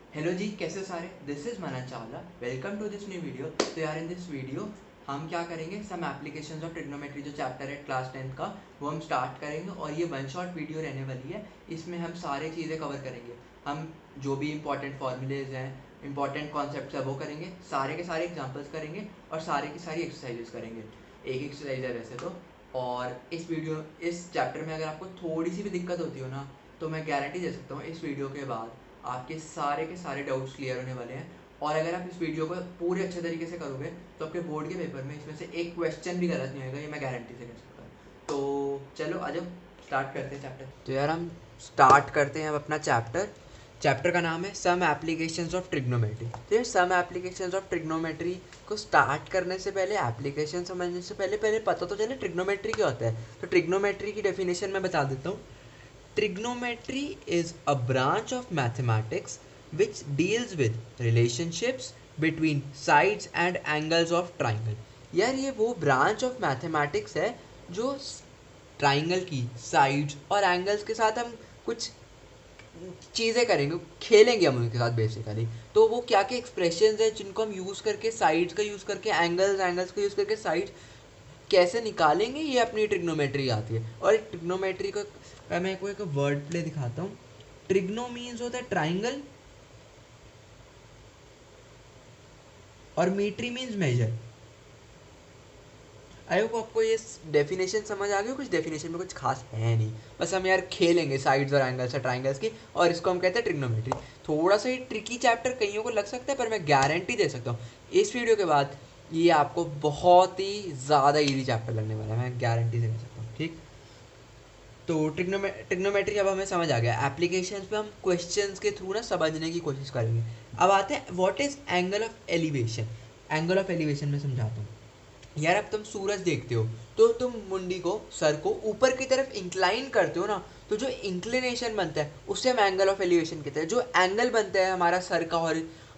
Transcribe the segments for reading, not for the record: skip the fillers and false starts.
Hello जी, कैसे हो सारे। This is Mana Chawla. Welcome to this new video. तो यार इन दिस वीडियो हम क्या करेंगे, सम एप्लीकेशंस ऑफ ट्रिग्नोमेट्री जो चैप्टर है क्लास 10th का, वो हम स्टार्ट करेंगे और ये वन शॉट वीडियो रहने वाली है। इसमें हम सारी चीज़ें कवर करेंगे। हम जो भी इंपॉर्टेंट फॉर्मूलेज हैं, इंपॉर्टेंट कॉन्सेप्ट्स है वो करेंगे, सारे के सारे एग्जाम्पल्स करेंगे और सारे की सारी एक्सरसाइजेस करेंगे। एक एक्सरसाइज है वैसे तो। और इस चैप्टर में अगर आपको थोड़ी सी भी दिक्कत होती हो ना, तो मैं गारंटी दे सकता हूँ इस वीडियो के बाद आपके सारे के सारे डाउट्स क्लियर होने वाले हैं। और अगर आप इस वीडियो को पूरे अच्छे तरीके से करोगे तो आपके बोर्ड के पेपर में इसमें से एक क्वेश्चन भी गलत नहीं होगा, ये मैं गारंटी से कह सकता हूँ। तो चलो आज हम स्टार्ट करते हैं चैप्टर। तो यार हम स्टार्ट करते हैं अब अपना चैप्टर का नाम है सम एप्लीकेशंस ऑफ ट्रिग्नोमेट्री। तो ये सम एप्लीकेशंस ऑफ ट्रिग्नोमेट्री को स्टार्ट करने से पहले, एप्लीकेशन समझने से पहले पहले पता तो चले ट्रिग्नोमेट्री क्या होता है। तो ट्रिग्नोमेट्री की डेफिनेशन मैं बता देता हूँ। Trigonometry is a branch of mathematics which deals with relationships between sides and angles of triangle। यार ये वो ब्रांच ऑफ मैथमेटिक्स है जो ट्राइंगल की साइड्स और एंगल्स के साथ हम कुछ चीज़ें करेंगे, खेलेंगे हम उनके साथ बेसिकली। तो वो क्या क्या एक्सप्रेशंस है जिनको हम यूज़ करके, साइड्स का यूज़ करके, एंगल्स का यूज़ करके साइड्स कैसे निकालेंगे, ये अपनी ट्रिग्नोमेट्री आती है। और एक ट्रिग्नोमेट्री को मैं को एक वर्ड प्ले दिखाता हूँ। ट्रिग्नो मीन्स होता है ट्राइंगल और मीट्री मीन्स मेजर। आई होप आपको ये डेफिनेशन समझ आ गई हो। कुछ डेफिनेशन में कुछ खास है नहीं, बस हम यार खेलेंगे साइड्स और एंगल्स और ट्राइंगल्स की, और इसको हम कहते हैं ट्रिग्नोमेट्री। थोड़ा सा ही ट्रिकी चैप्टर कईयों को लग सकता है, पर मैं गारंटी दे सकता हूँ इस वीडियो के बाद ये आपको बहुत ही ज़्यादा इजी चैप्टर लगने वाला है, मैं गारंटी से कह सकता हूँ। ठीक, तो ट्रिग्नोमेट्री अब हमें समझ आ गया। एप्लीकेशंस पे हम क्वेश्चंस के थ्रू ना समझने की कोशिश करेंगे। अब आते हैं what is angle of elevation. Angle of elevation में समझाता हूँ। यार अब तुम सूरज देखते हो तो तुम मुंडी को, सर को ऊपर की तरफ इंक्लाइन करते हो ना, तो जो इंक्लिनेशन बनता है उससे हम एंगल ऑफ एलिवेशन कहते हैं। जो एंगल बनता है हमारा सर का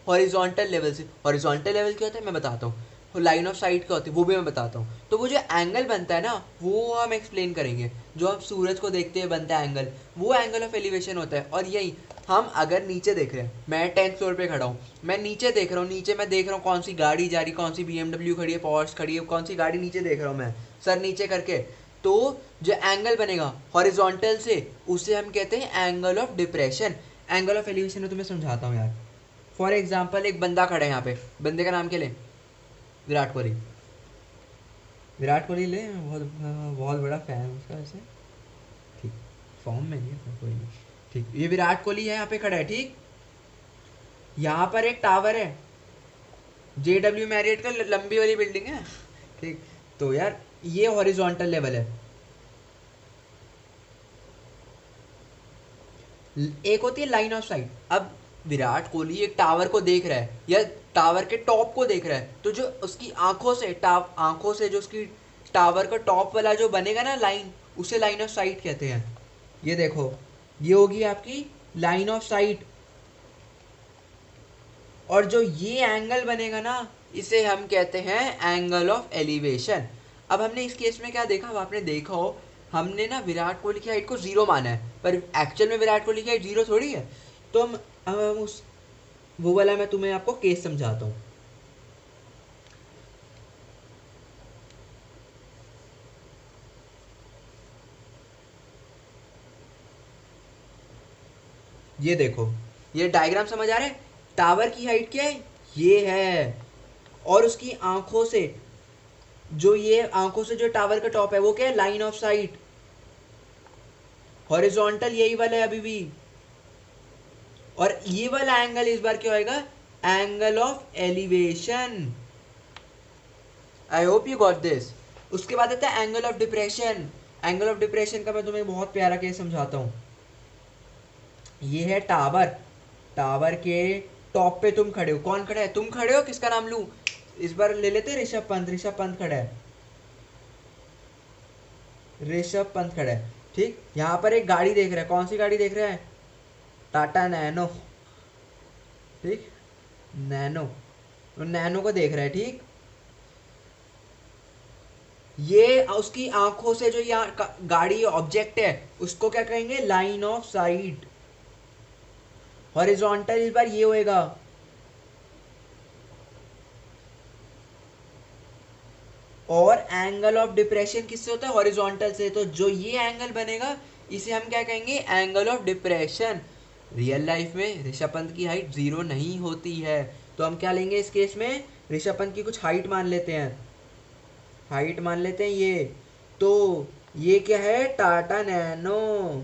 हॉरिजॉन्टल लेवल से, हॉरिजॉन्टल लेवल क्या होता है मैं बताता हूँ, लाइन ऑफ साइट क्या होती है वो भी मैं बताता हूँ। तो वो जो एंगल बनता है ना वो हम एक्सप्लेन करेंगे। जो हम सूरज को देखते हुए बनता है एंगल, वो एंगल ऑफ एलिवेशन होता है। और यही हम अगर नीचे देख रहे हैं, मैं 10th फ्लोर पे खड़ा हूँ, मैं नीचे देख रहा हूँ, नीचे मैं देख रहा हूँ कौन सी गाड़ी जा रही, कौन सी BMW खड़ी है, पॉर्श खड़ी है, कौन सी गाड़ी नीचे देख रहा हूँ मैं सर नीचे करके। तो जो एंगल बनेगा हॉरिजॉन्टल से, उसे हम कहते हैं angle of depression. Angle of elevation में तुम्हें समझाता हूँ यार। फॉर एग्जाम्पल एक बंदा खड़ा है यहाँ पे, बंदे का नाम क्या लें, विराट कोहली। विराट कोहली ले, बहुत बहुत बड़ा फैन है उसका वैसे। ठीक, फॉर्म में नहीं है पर कोई नहीं। ठीक, ये विराट कोहली है, यहाँ पे खड़ा है। ठीक, यहाँ पर एक टावर है, JW मैरियट का, लंबी वाली बिल्डिंग है। ठीक, तो यार ये हॉरिजॉन्टल लेवल है। एक होती है लाइन ऑफ साइट। अब विराट कोहली एक टावर को देख रहा है या टावर के टॉप को देख रहा है, तो जो उसकी आंखों से जो उसकी टावर का टॉप वाला जो बनेगा ना लाइन, उसे लाइन ऑफ साइट कहते हैं। ये देखो, ये होगी आपकी लाइन ऑफ साइट। और जो ये एंगल बनेगा ना, इसे हम कहते हैं एंगल ऑफ एलिवेशन। अब हमने इस केस में क्या देखा, अब आपने देखा हो, हमने ना विराट कोहली की हाइट को 0 माना है, पर एक्चुअल में विराट कोहली की हाइट 0 थोड़ी है। तो हम उस वो वाला मैं तुम्हें आपको केस समझाता हूँ। ये देखो, ये डायग्राम समझ आ रहा है। टावर की हाइट क्या है, ये है। और उसकी आंखों से, जो ये आंखों से जो टावर का टॉप है वो क्या है, लाइन ऑफ साइट। हॉरिजॉन्टल यही वाला है अभी भी। और ये वाला एंगल इस बार क्या होएगा, angle of elevation. I hope you got this. उसके बाद आता है angle of depression. Angle of depression का मैं तुम्हें बहुत प्यारा केस समझाता हूँ। ये है टावर, टावर के टॉप पे तुम खड़े हो। कौन खड़ा है, तुम खड़े हो, किसका नाम लूं इस बार, ले लेते ऋषभ पंत। ऋषभ पंत खड़ा है, ऋषभ पंत खड़ा है। ठीक, यहाँ पर एक गाड़ी देख रहा है। कौन सी गाड़ी देख रहा है, टाटा नैनो। ठीक, नैनो, तो नैनो को देख रहा है। ठीक, ये उसकी आंखों से जो यहाँ गाड़ी ऑब्जेक्ट है उसको क्या कहेंगे, लाइन ऑफ साइट। हॉरिजॉन्टल इस बार ये होएगा, और एंगल ऑफ डिप्रेशन किससे होता है, हॉरिजॉन्टल से। तो जो ये एंगल बनेगा इसे हम क्या कहेंगे, angle of depression. Real life में ऋषभ पंत की हाइट 0 नहीं होती है, तो हम क्या लेंगे इस केस में, ऋषभ पंत की कुछ हाइट मान लेते हैं, हाइट मान लेते हैं ये। तो ये क्या है, टाटा नैनो,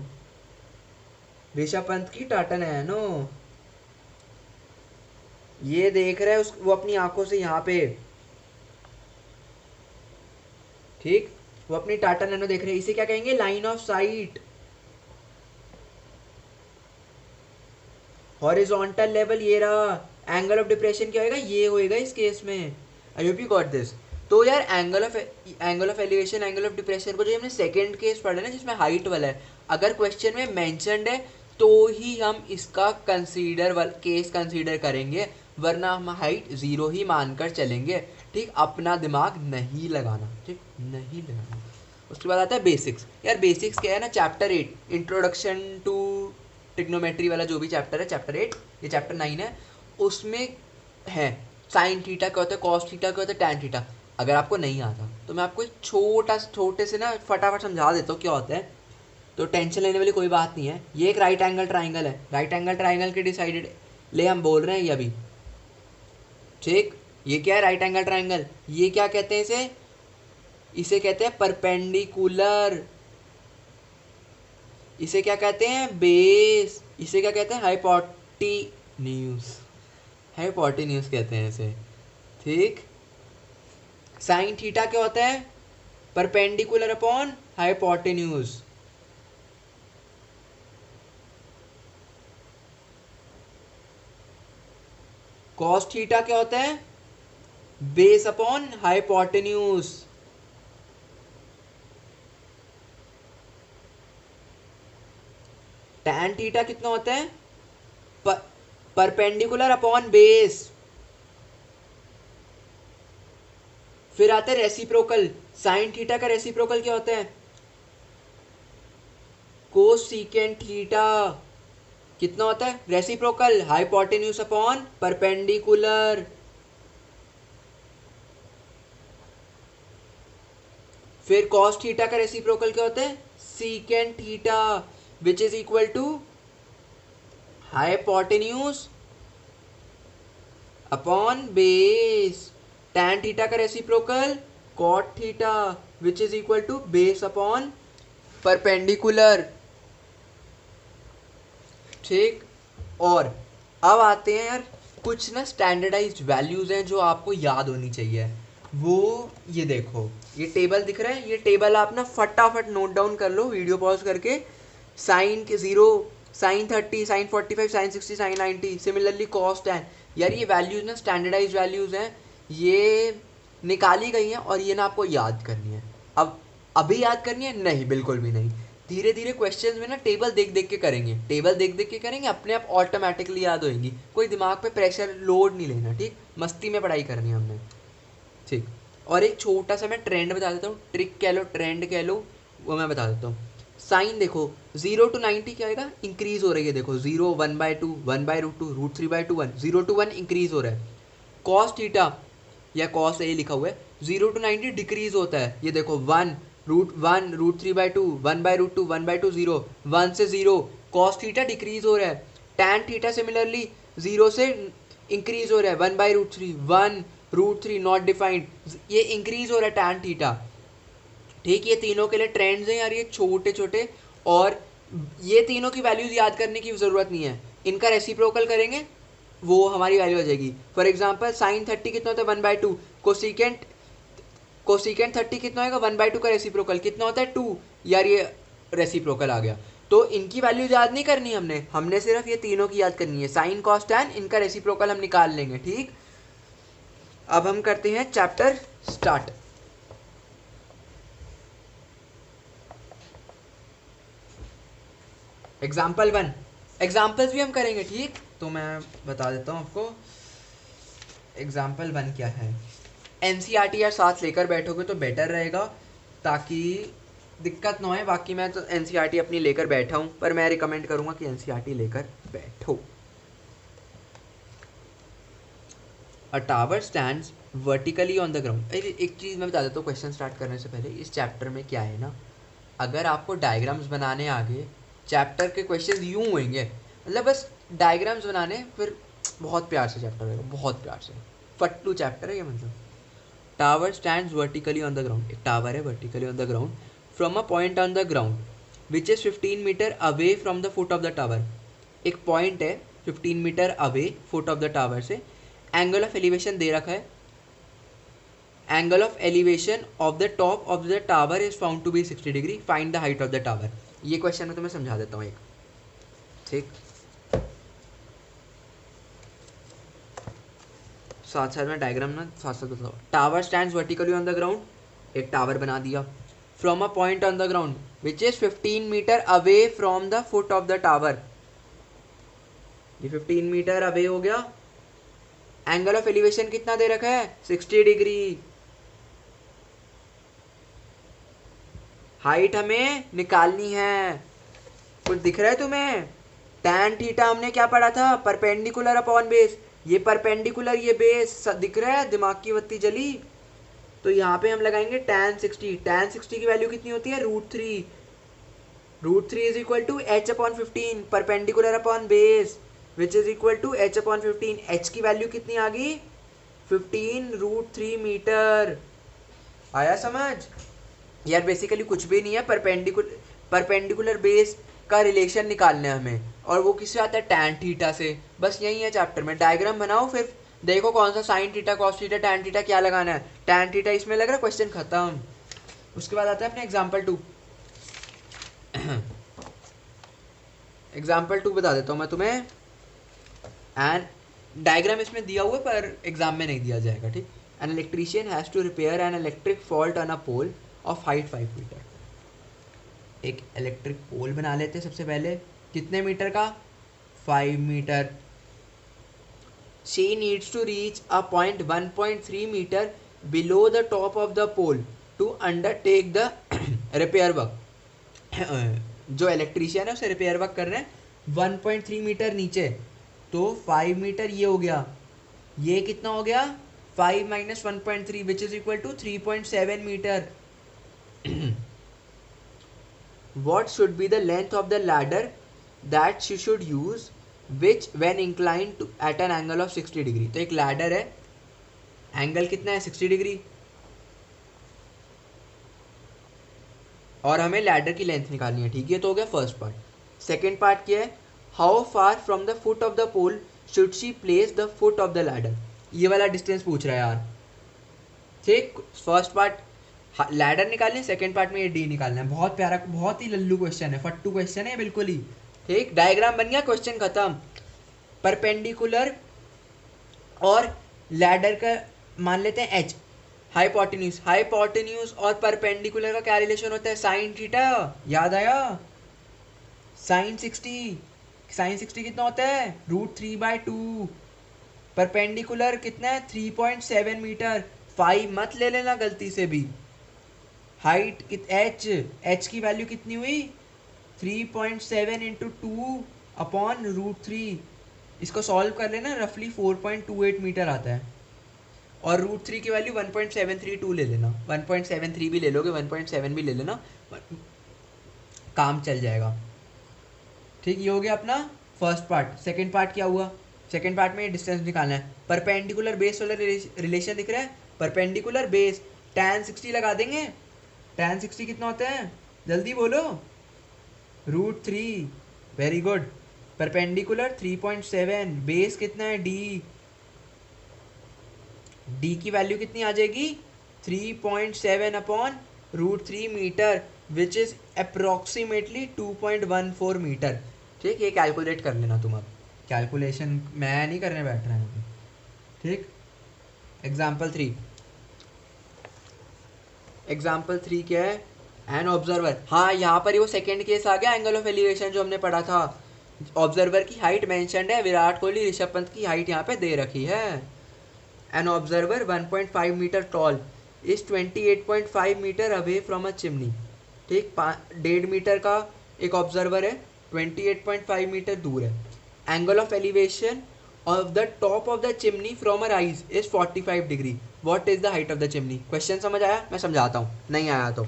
ऋषभ पंत की टाटा नैनो। ये देख रहे हैं वो अपनी आंखों से यहाँ पे, ठीक, वो अपनी टाटा नैनो देख रहे हैं, इसे क्या कहेंगे, line of site. Horizontal level ये रहा, एंगल ऑफ डिप्रेशन क्या होएगा, ये होएगा इस केस में। आई होप यू गॉट दिस। तो यार angle of elevation, angle of depression को जो हमने सेकंड केस पढ़ा ना जिसमें हाइट वाला है, अगर क्वेश्चन में मेंशनड है तो ही हम इसका केस कंसीडर करेंगे, वरना हम हाइट 0 ही मानकर चलेंगे। ठीक, अपना दिमाग नहीं लगाना, ठीक, नहीं लगाना। उसके बाद आता है बेसिक्स। यार बेसिक्स क्या है ना, चैप्टर 8 इंट्रोडक्शन टू ट्रिग्नोमेट्री वाला जो भी चैप्टर है, चैप्टर 8, ये चैप्टर 9 है, उसमें है साइन थीटा क्या होता है, कॉस थीटा क्या होता है, टैन थीटा। अगर आपको नहीं आता तो मैं आपको एक छोटे से ना फटाफट समझा देता हूँ क्या होता है, तो टेंशन लेने वाली कोई बात नहीं है। ये एक राइट एंगल ट्राइंगल है, राइट एंगल ट्राइंगल के डिसाइडेड ले हम बोल रहे हैं ये अभी, ठीक। ये क्या है, राइट एंगल ट्राइंगल, ये क्या कहते हैं इसे, इसे कहते हैं परपेंडिकुलर, इसे क्या कहते हैं, बेस, इसे क्या कहते हैं, हाइपोटेन्यूज, हाइपोटेन्यूज कहते हैं इसे, ठीक। साइन थीटा क्या होता है, perpendicular upon hypotenuse. Cos theta क्या होता है, base upon hypotenuse. Tan theta कितना होता है, परपेंडिकुलर अपॉन बेस। फिर आता है रेसिप्रोकल, साइन थीटा का रेसिप्रोकल क्या होता है, कोसेकेंट थीटा। कितना होता है रेसिप्रोकल, हाइपोटेन्यूज अपॉन परपेंडिकुलर। फिर कॉस थीटा का रेसिप्रोकल क्या होता है, secant theta, which is equal to hypotenuse upon base. Tan theta का reciprocal cot theta, which is equal to base upon perpendicular, ठीक। और अब आते हैं यार कुछ ना स्टैंडर्डाइज्ड वैल्यूज हैं जो आपको याद होनी चाहिए। वो ये देखो, ये टेबल दिख रहा है, ये टेबल आप ना फटाफट नोट डाउन कर लो वीडियो पॉज करके। साइन के 0, sine 30, sine 45, sine 60, sine 90, similarly cos tan. यार ये वैल्यूज ना स्टैंडर्डाइज वैल्यूज हैं, ये निकाली गई हैं और ये ना आपको याद करनी है। अब अभी याद करनी है नहीं, बिल्कुल भी नहीं, धीरे धीरे क्वेश्चंस में ना टेबल देख देख के करेंगे, टेबल देख देख के करेंगे, अपने आप ऑटोमेटिकली याद होएंगी। कोई दिमाग पे प्रेशर लोड नहीं लेना, ठीक, मस्ती में पढ़ाई करनी है हमने, ठीक। और एक छोटा सा मैं ट्रेंड बता देता हूँ, ट्रिक कह लो, ट्रेंड कह लो, वो मैं बता देता हूँ। साइन देखो 0 to 90 क्या आएगा, इंक्रीज हो रही है, देखो 0, 1/2, 1/√2, √3/2, 1, 0 to 1 इंक्रीज हो रहा है। कॉस थीटा या कॉस ए लिखा हुआ है, 0 to 90 डिक्रीज होता है, ये देखो 1, √1, √3/2, 1/√2, 1/2, 0, 1 से 0, कॉस थीटा डिक्रीज हो रहा है। टैन थीटा सिमिलरली 0 से इंक्रीज हो रहा है, 1/√3, 1√3 नॉट डिफाइंड, ये इंक्रीज हो रहा है टैन थीटा, ठीक। ये तीनों के लिए ट्रेंड्स हैं यार, ये छोटे छोटे, और ये तीनों की वैल्यूज याद करने की जरूरत नहीं है, इनका रेसिप्रोकल करेंगे वो हमारी वैल्यू आ जाएगी। फॉर एग्जांपल साइन 30 कितना होता है, 1/2, कोसिकेंट कोसिकेंट 30 कितना होगा, 1/2 का रेसिप्रोकल कितना होता है, 2। यार ये रेसिप्रोकल आ गया, तो इनकी वैल्यूज याद नहीं करनी हमने, हमने सिर्फ ये तीनों की याद करनी है, साइन कॉस टैन, इनका रेसिप्रोकल हम निकाल लेंगे, ठीक। अब हम करते हैं चैप्टर स्टार्ट। एग्जाम्पल 1, एग्जाम्पल्स भी हम करेंगे, ठीक। तो मैं बता देता हूँ आपको एग्जाम्पल 1 क्या है। एनसीईआरटी यार साथ लेकर बैठोगे तो बेटर रहेगा, ताकि दिक्कत ना हो। बाकी मैं तो एनसीईआरटी अपनी लेकर बैठा हूँ, पर मैं रिकमेंड करूँगा कि एनसीईआरटी लेकर बैठो। अ tower stands vertically on the ground. एक चीज़ मैं बता देता हूँ क्वेश्चन स्टार्ट करने से पहले, इस चैप्टर में क्या है ना, अगर आपको डायग्राम्स बनाने आ गए, चैप्टर के क्वेश्चन यूँ होंगे, मतलब बस डायग्राम्स बनाने, फिर बहुत प्यार से चैप्टर होगा, बहुत प्यार से। फट्टू चैप्टर है ये, मतलब। Tower stands vertically on the ground, एक टावर है vertically on the ground from a point on the ground which is 15 metre away from the foot of the tower. एक पॉइंट है 15 metre away foot of the tower से। Angle of elevation दे रखा है, angle of elevation of the top of the tower is found to be 60 degree, find the height of the tower. ये question मैं तुम्हें समझा देता हूँ एक, ठीक। साथ साथ में डायग्राम ना साथ साथ बताओ। Tower stands vertically on the ground, एक टावर बना दिया from a point on the ground which is 15 metre away from the foot of the tower. ये 15 मीटर अवे हो गया। एंगल ऑफ एलिवेशन कितना दे रखा है, 60 डिग्री। हाइट हमें निकालनी है। कुछ दिख रहा है तुम्हें? टैन थीटा हमने क्या पढ़ा था, परपेंडिकुलर अपॉन बेस। ये परपेंडिकुलर, ये बेस दिख रहा है, दिमाग की बत्ती जली। तो यहाँ पे हम लगाएंगे tan 60। tan 60 की वैल्यू कितनी होती है, √3। √3 is equal to h upon 15 perpendicular upon base which is equal to h upon 15। h की वैल्यू कितनी आ गई, 15 √3 मीटर। आया समझ? यार बेसिकली कुछ भी नहीं है, परपेंडिकुलर बेस का रिलेशन निकालना है हमें, और वो किससे आता है, टैन थीटा से। बस यही है चैप्टर में। डायग्राम बनाओ, फिर देखो कौन सा sine theta, cos theta, tan theta क्या लगाना है। टैन थीटा इसमें लग रहा है, क्वेश्चन खत्म। उसके बाद आता है अपने एग्जाम्पल 2। एग्जाम्पल 2 बता देता हूँ मैं तुम्हें, एंड डायग्राम इसमें दिया हुआ है पर एग्जाम में नहीं दिया जाएगा, ठीक। An electrician has to repair an electric fault on a pole of height 5 metre. एक इलेक्ट्रिक पोल बना लेते सबसे पहले, कितने मीटर का, 5 metre. She needs to reach a point 1.3 metre below the top of the pole to undertake the repair work. जो electrician है उसे रिपेयर वर्क कर रहे हैं 1.3 मीटर नीचे, तो 5 मीटर ये हो गया, ये कितना हो गया, 5 minus 1.3 which is equal to 3.7 metre. What should be the length of the ladder that she should use which when inclined to at an angle of 60 degree. तो एक लैडर है, एंगल कितना है, 60 डिग्री, और हमें लैडर की length निकालनी है, ठीक है। तो हो गया फर्स्ट पार्ट। सेकेंड पार्ट क्या है, how far from the foot of the pole should she place the foot of the ladder. ये वाला डिस्टेंस पूछ रहा है यार, ठीक। फर्स्ट पार्ट लैडर निकालनी है, सेकेंड पार्ट में ये डी निकालना है। बहुत प्यारा, बहुत ही लल्लू क्वेश्चन है, फट्टू क्वेश्चन है बिल्कुल ही, ठीक। डायग्राम बन गया, क्वेश्चन खत्म। परपेंडिकुलर और लैडर का मान लेते हैं एच, हाइपोटेन्यूज। हाइपोटेन्यूज और परपेंडिकुलर का क्या रिलेशन होता है, साइन थीटा। याद आया, साइन 60। साइन 60 कितना होता है, √3/2। परपेंडिकुलर कितना है, 3.7 मीटर। 5 मत ले लेना गलती से भी। हाइट एच की वैल्यू कितनी हुई, 3.7 इंटू 2 अपॉन √3। इसको सॉल्व कर लेना, रफली 4.28 मीटर आता है। और √3 की वैल्यू 1.732 ले लेना, 1.73 भी ले लोगे, 1.7 भी ले लेना, काम चल जाएगा, ठीक। ये हो गया अपना फर्स्ट पार्ट। सेकेंड पार्ट क्या हुआ, सेकेंड पार्ट में डिस्टेंस निकालना है। परपेंडिकुलर बेस वाला रिलेशन दिख रहा है, परपेंडिकुलर बेस, tan 60 लगा देंगे। tan 60 कितना होता है, जल्दी बोलो, √3। Very good. परपेंडिकुलर 3.7, बेस कितना है, डी की वैल्यू कितनी आ जाएगी, 3.7 upon √3 metre which is approximately 2.14 metre, ठीक। ये कैलकुलेट कर लेना तुम, अब कैलकुलेशन मैं नहीं करने बैठ रहा हूँ, ठीक। एग्जाम्पल 3, एग्जाम्पल 3 क्या है, एन ऑब्जर्वर। हाँ, यहाँ पर ही वो सेकेंड केस आ गया, एंगल ऑफ एलिवेशन जो हमने पढ़ा था। ऑब्जर्वर की हाइट मेंशन्ड है, विराट कोहली, ऋषभ पंत की हाइट यहाँ पे दे रखी है। An observer 1.5 metre tall is 28.5 metre away from a chimney, ठीक। 1.5 मीटर का एक ऑब्जर्वर है, 28.5 मीटर दूर है। Angle of elevation of the top of the chimney from a rise is 45 degree. What is the height of the chimney? Question समझ आया? मैं समझाता हूँ, नहीं आया तो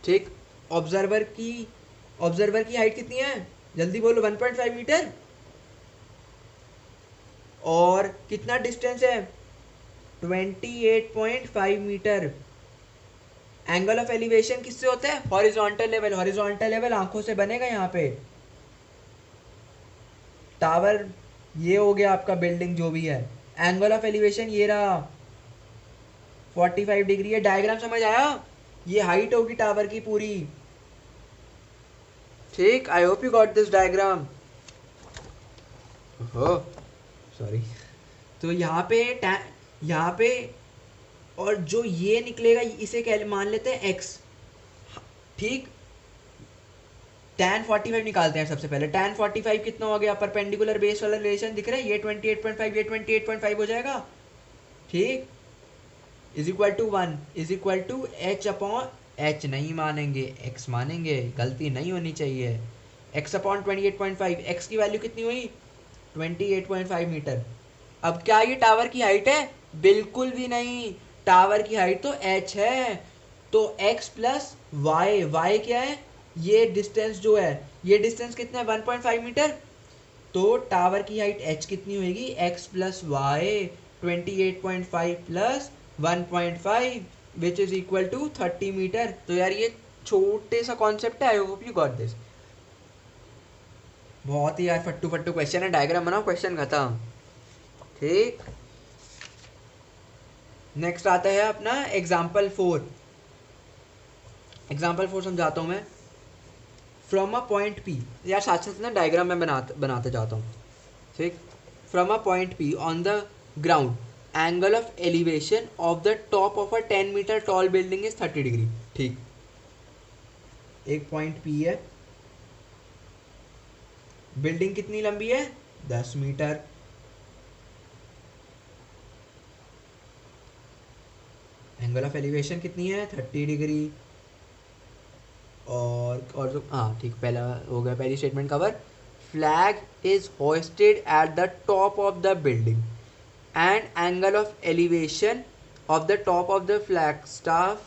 ठीक. ऑब्जर्वर की हाइट कितनी है? जल्दी बोलो. 1.5 मीटर. और कितना डिस्टेंस है? 28.5 मीटर. एंगल ऑफ एलिवेशन किससे होता है? Horizontal level. हॉरिजॉन्टल लेवल आंखों से बनेगा यहाँ पे. टावर ये हो गया आपका, बिल्डिंग जो भी है. एंगल ऑफ एलिवेशन ये रहा 45 डिग्री है. डायग्राम समझ आया? ये हाइट होगी टावर की पूरी. ठीक. आई hope you got this diagram. हो सॉरी. तो यहाँ पे और जो ये निकलेगा इसे क्या मान लेते हैं? x. ठीक. tan 45 निकालते हैं सबसे पहले. tan 45 कितना हो गया? परपेंडिकुलर बेस वाला रिलेशन दिख रहा है. ये 28.5, ये 28.5 हो जाएगा. ठीक. Is equal to 1 is equal to h upon h. नहीं मानेंगे, x मानेंगे. गलती नहीं होनी चाहिए. x upon 28.5. x की वैल्यू कितनी हुई? 28.5 मीटर. अब क्या ये टावर की हाइट है? बिल्कुल भी नहीं. टावर की हाइट तो h है. तो x प्लस वाई. वाई क्या है? ये डिस्टेंस जो है, ये डिस्टेंस कितना है? 1.5 मीटर. तो टावर की हाइट h कितनी होगी? x plus Y. 28.5 plus 1.5 which is equal to 30 metre. तो यार ये छोटे सा कॉन्सेप्ट है. I hope you got this. बहुत ही यार फट्टू फट्टू क्वेश्चन है. डायग्राम बनाओ, क्वेश्चन खत्म. ठीक. नेक्स्ट आता है अपना एग्जाम्पल 4. एग्जाम्पल 4 समझाता हूँ मैं. From a point P. यार साथ साथ ना डायग्राम में बनाते जाता हूँ. ठीक. From a point P on the ground angle of elevation of the top of a 10 metre tall building is 30 degree. ठीक. एक पॉइंट P है. बिल्डिंग कितनी लंबी है? 10 मीटर. एंगल ऑफ एलिवेशन कितनी है? 30 डिग्री. और जो हाँ ठीक, पहला हो गया, पहली statement cover. Flag is hosted eight the top of the building and angle of elevation of the top of the flag staff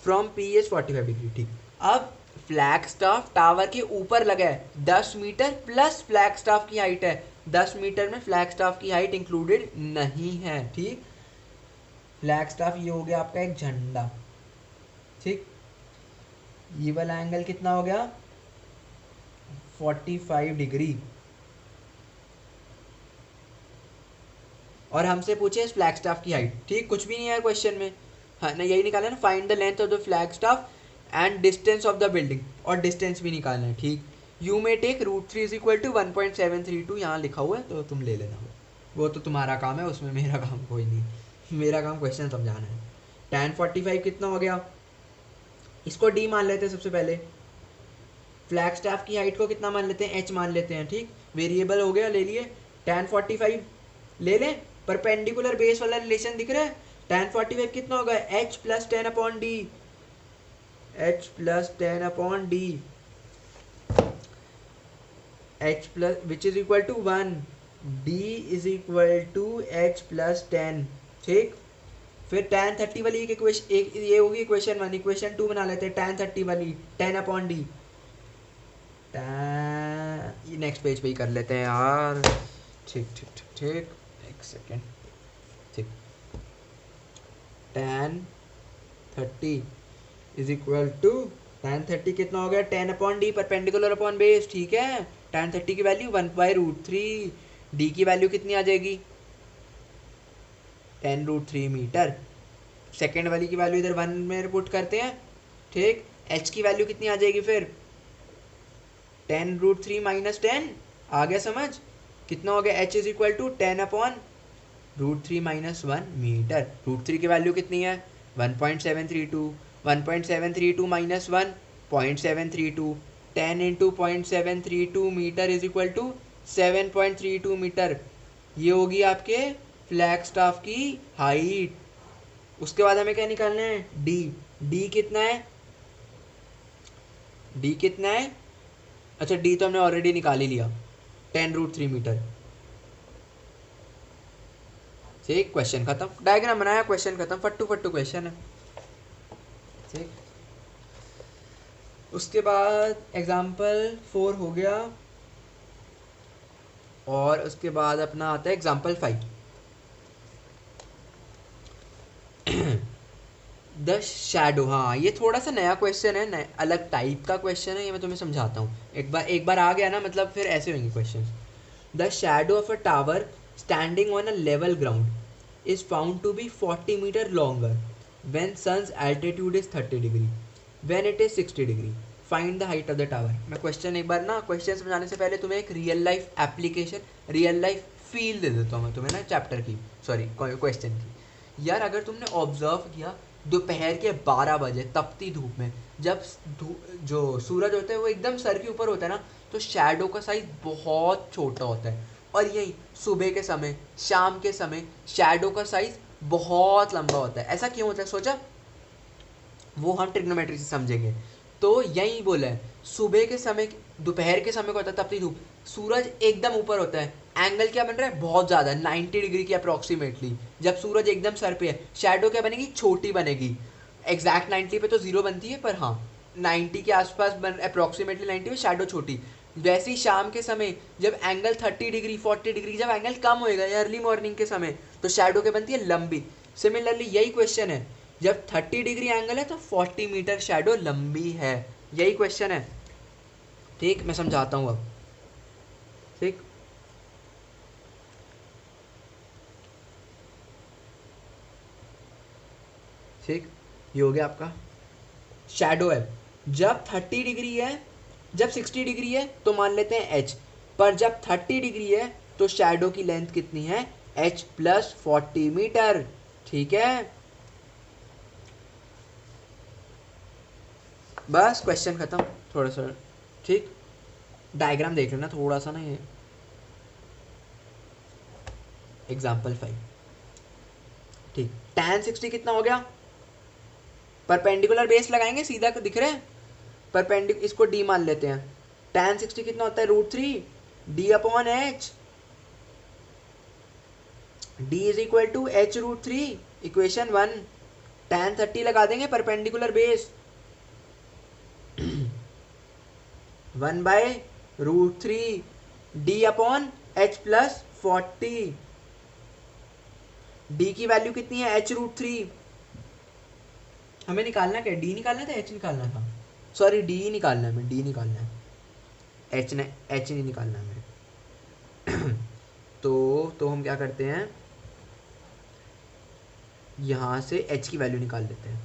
from P is 45 degree. ठीक. अब फ्लैग स्टाफ टावर के ऊपर लगा है 10 मीटर प्लस फ्लैग स्टाफ की height है 10 metre में. Flag staff की हाइट इंक्लूडेड नहीं है. ठीक. फ्लैग स्टाफ ये हो गया आपका एक झंडा. ठीक. ये वाला एंगल कितना हो गया? 45 डिग्री. और हमसे पूछे इस फ्लैग स्टाफ की हाइट. ठीक. कुछ भी नहीं है क्वेश्चन में. हाँ ना, यही निकालना ना. Find the length of the flag staff and distance of the building. और डिस्टेंस भी निकालना है. ठीक. You may take √3 is equal to 1.732. यहाँ लिखा हुआ है तो तुम ले लेना. वो तो तुम्हारा काम है, उसमें मेरा काम कोई नहीं. मेरा काम क्वेश्चन समझाना है. tan 45 कितना हो गया? इसको d मान लेते हैं सबसे पहले. फ्लैग स्टाफ की हाइट को कितना मान लेते हैं? h मान लेते हैं. ठीक. वेरिएबल हो गया, ले लिए. tan 45 ले लें. परपेंडिकुलर बेस वाला रिलेशन दिख रहा है. tan 45 कितना होगा? h plus 10 upon D. h plus 10 upon D. h plus which is equal to 1. d is equal to h plus 10. ठीक. फिर tan 30 वाली एक इक्वेशन, एक ये होगी इक्वेशन 1. इक्वेशन 2 बना लेते हैं. tan 30 वाली 10 अपॉन डी. ये नेक्स्ट पेज पे ही कर लेते हैं यार. ठीक ठीक ठीक ठीक. एक सेकेंड. ठीक. tan 30 is equal to tan 30 कितना हो गया? 10 upon D. Perpendicular upon base. ठीक है. tan 30 की वैल्यू 1/√3. डी की वैल्यू कितनी आ जाएगी? 10√3 मीटर. सेकेंड वाली की वैल्यू इधर 1 में पुट करते हैं. ठीक. h की वैल्यू कितनी आ जाएगी फिर? 10√3 माइनस 10. आ गया समझ? कितना हो गया? h is equal to 10 upon √3 minus 1 metre. √3 की वैल्यू कितनी है? 1.732. 1.732 minus 1 0.732. 10 into 0.732 metre is equal to 7.32 metre. ये होगी आपके फ्लैग स्टाफ की हाइट. उसके बाद हमें क्या निकालना है? डी. डी कितना है? डी कितना है? अच्छा डी तो हमने ऑलरेडी निकाल ही लिया. 10√3 मीटर. ठीक, क्वेश्चन खत्म, डायग्राम बनाया, क्वेश्चन खत्म, फट्टू फट्टू क्वेश्चन है। ठीक, उसके बाद एग्जाम्पल 4 हो गया, और उसके बाद अपना आता है एग्जाम्पल 5। द शैडो, हाँ ये थोड़ा सा नया क्वेश्चन है, नया अलग टाइप का क्वेश्चन है, ये मैं तुम्हें समझाता हूँ। एक बार आ गया ना, मतलब फिर ऐसे होंगे question. The shadow of a tower standing on a level ground is found to be 40 metre longer when sun's altitude is 30 degree when it is 60 degree, find the height of the tower. मैं question एक बार ना, question समझाने से पहले तुम्हें एक real life application, real life feel दे देता हूँ मैं तुम्हें ना, चैप्टर की, सॉरी क्वेश्चन की। यार अगर तुमने ऑब्जर्व किया, दोपहर के 12 बजे तपती धूप में, जब जो सूरज होता है वो एकदम सर के ऊपर होता है ना, तो शैडो का साइज बहुत छोटा होता है। और यही सुबह के समय, शाम के समय शैडो का साइज बहुत लंबा होता है। ऐसा क्यों होता है सोचा? वो हम ट्रिग्नोमेट्री से समझेंगे। तो यही बोला है, सुबह के समय, दोपहर के समय को होता है तपती धूप, सूरज एकदम ऊपर होता है, एंगल क्या बन रहा है बहुत ज़्यादा, 90 डिग्री की अप्रॉक्सीमेटली। जब सूरज एकदम सर पे है, शैडो क्या बनेगी, छोटी बनेगी। एग्जैक्ट 90 पे तो जीरो बनती है, पर हाँ 90 के आसपास बन, अप्रॉक्सीमेटली 90 में शैडो छोटी। वैसे ही शाम के समय जब एंगल 30 डिग्री 40 डिग्री, जब एंगल कम होएगा या अर्ली मॉर्निंग के समय, तो शैडो क्या बनती है, लंबी। सिमिलरली यही क्वेश्चन है, जब 30 डिग्री एंगल है तो 40 मीटर शैडो लंबी है, यही क्वेश्चन है। ठीक, मैं समझाता हूँ अब। ठीक, ठीक, ये हो गया आपका शैडो है। जब 30 डिग्री है, जब 60 डिग्री है तो मान लेते हैं एच, पर जब 30 डिग्री है तो शैडो की लेंथ कितनी है, एच प्लस 40 मीटर। ठीक है, बस क्वेश्चन खत्म। थोड़ा सा ठीक, डायग्राम देख लेना थोड़ा सा ना, ये एग्जाम्पल 5। ठीक, tan 60 कितना हो गया, परपेंडिकुलर बेस लगाएंगे, सीधा दिख रहा है, परपेंडिकुलर, इसको डी मान लेते हैं। tan 60 कितना होता है, √3 D upon H, D is equal to H √3, equation 1। tan 30 लगा देंगे, perpendicular base 1/√3 D upon H plus 40। D की वैल्यू कितनी है, h√3। हमें निकालना क्या, डी निकालना था, एच निकालना था, सॉरी डी निकालना है, डी निकालना है, एच ने एच नहीं निकालना है हमें। तो हम क्या करते हैं, यहाँ से एच की वैल्यू निकाल लेते हैं,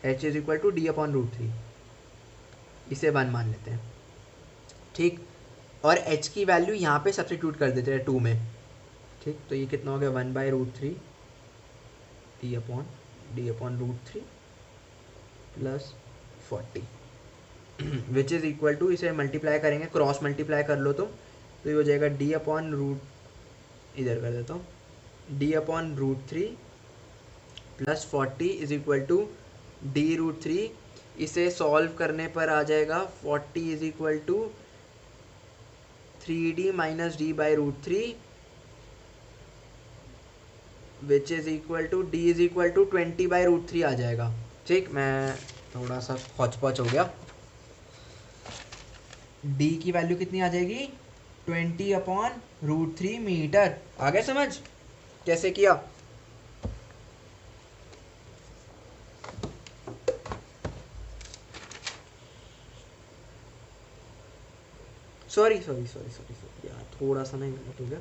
H is equal to D upon √3, इसे 1 मान लेते हैं। ठीक, और एच की वैल्यू यहाँ पे सब्सटीट्यूट कर देते हैं 2 में। ठीक, तो ये कितना हो गया, 1/√3 D upon √3 plus 40, which is equal to, इसे मल्टीप्लाई करेंगे, क्रॉस मल्टीप्लाई कर लो तुम, तो ये हो जाएगा डी अपॉन रूट, इधर कर देता हूँ, D upon √3 plus 40 is equal to डी√3। इसे सॉल्व करने पर आ जाएगा 40 is equal to 3d minus d/√3 which is equal to D is equal to 20/√3 आ जाएगा। ठीक, मैं थोड़ा सा हौच पौच हो गया। डी की वैल्यू कितनी आ जाएगी, 20/√3 मीटर। आ गया समझ कैसे किया? सॉरी यार, थोड़ा सा ना गलत हो गया।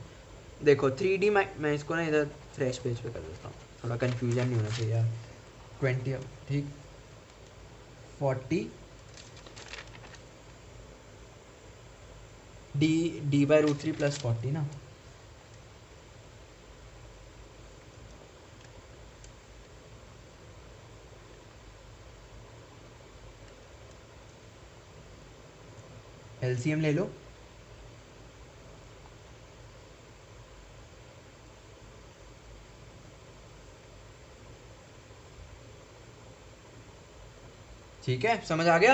देखो 3D मैं इसको ना इधर फ्रेश पेज पे कर देता हूँ, थोड़ा कन्फ्यूजन नहीं होना चाहिए यार। 20, ठीक, 40 डी/√3 प्लस 40 ना, एलसीएम ले लो। ठीक है, समझ आ गया?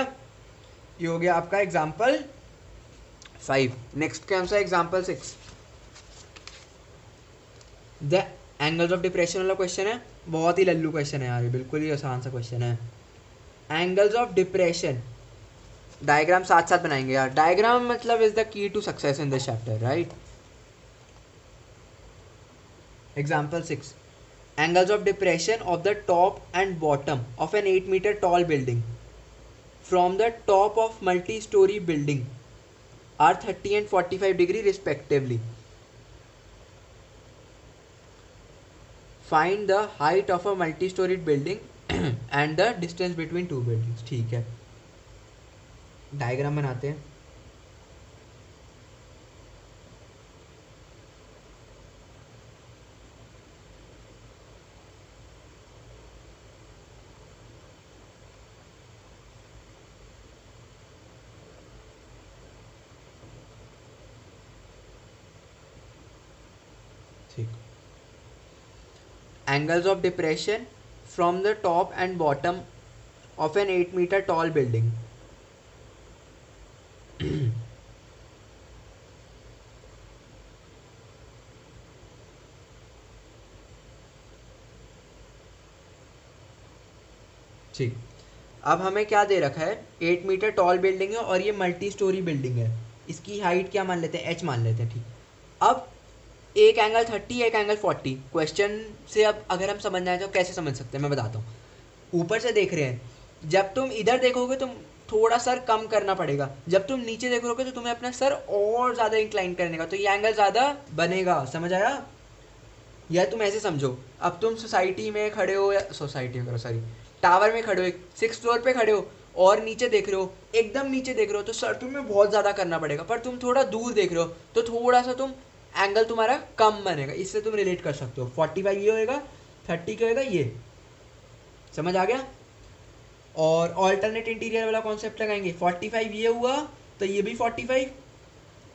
ये हो गया आपका एग्जाम्पल 5। नेक्स्ट क्या है example 6। The angles of depression वाला क्वेश्चन है, बहुत ही लल्लू क्वेश्चन है यार, ये बिल्कुल ही आसान सा क्वेश्चन है। एंगल्स ऑफ डिप्रेशन, डायग्राम साथ साथ बनाएंगे यार, डायग्राम मतलब is the key to success in this chapter, right. Example 6, angles of depression of the top and bottom of an 8-meter tall building from the top of multi-story building are 30 and 45 degree respectively. Find the height of a multi-storied building and the distance between two buildings. ठीक है, diagram बनाते हैं। ठीक, angles of depression from the top and bottom of an 8-meter tall building ठीक, अब हमें क्या दे रखा है, 8 मीटर टॉल बिल्डिंग है और ये मल्टी स्टोरी बिल्डिंग है, इसकी हाइट क्या मान लेते हैं, एच मान लेते हैं, ठीक। अब एक एंगल 30, एक एंगल 40, क्वेश्चन से अब अगर हम समझना है तो कैसे समझ सकते हैं मैं बताता हूँ। ऊपर से देख रहे हैं, जब तुम इधर देखोगे तुम थोड़ा सर कम करना पड़ेगा, जब तुम नीचे देखोगे तो तुम्हें अपना सर और ज़्यादा इंक्लाइन करने का, तो ये एंगल ज़्यादा बनेगा, समझ आया। या तुम ऐसे समझो, अब तुम सोसाइटी में खड़े हो, या सोसाइटी में करो सॉरी, टावर में खड़े हो, 6th फ्लोर पे खड़े हो और नीचे देख रहे हो, एकदम नीचे देख रहे हो, तो सर तुम्हें बहुत ज़्यादा करना पड़ेगा, पर तुम थोड़ा दूर देख रहे हो तो थोड़ा सा तुम एंगल तुम्हारा कम बनेगा, इससे तुम रिलेट कर सकते हो। 45 ये होएगा, 30 क्या होएगा ये, समझ आ गया। और ऑल्टरनेट इंटीरियर वाला कॉन्सेप्ट लगाएंगे, 45 ये हुआ तो ये भी 45,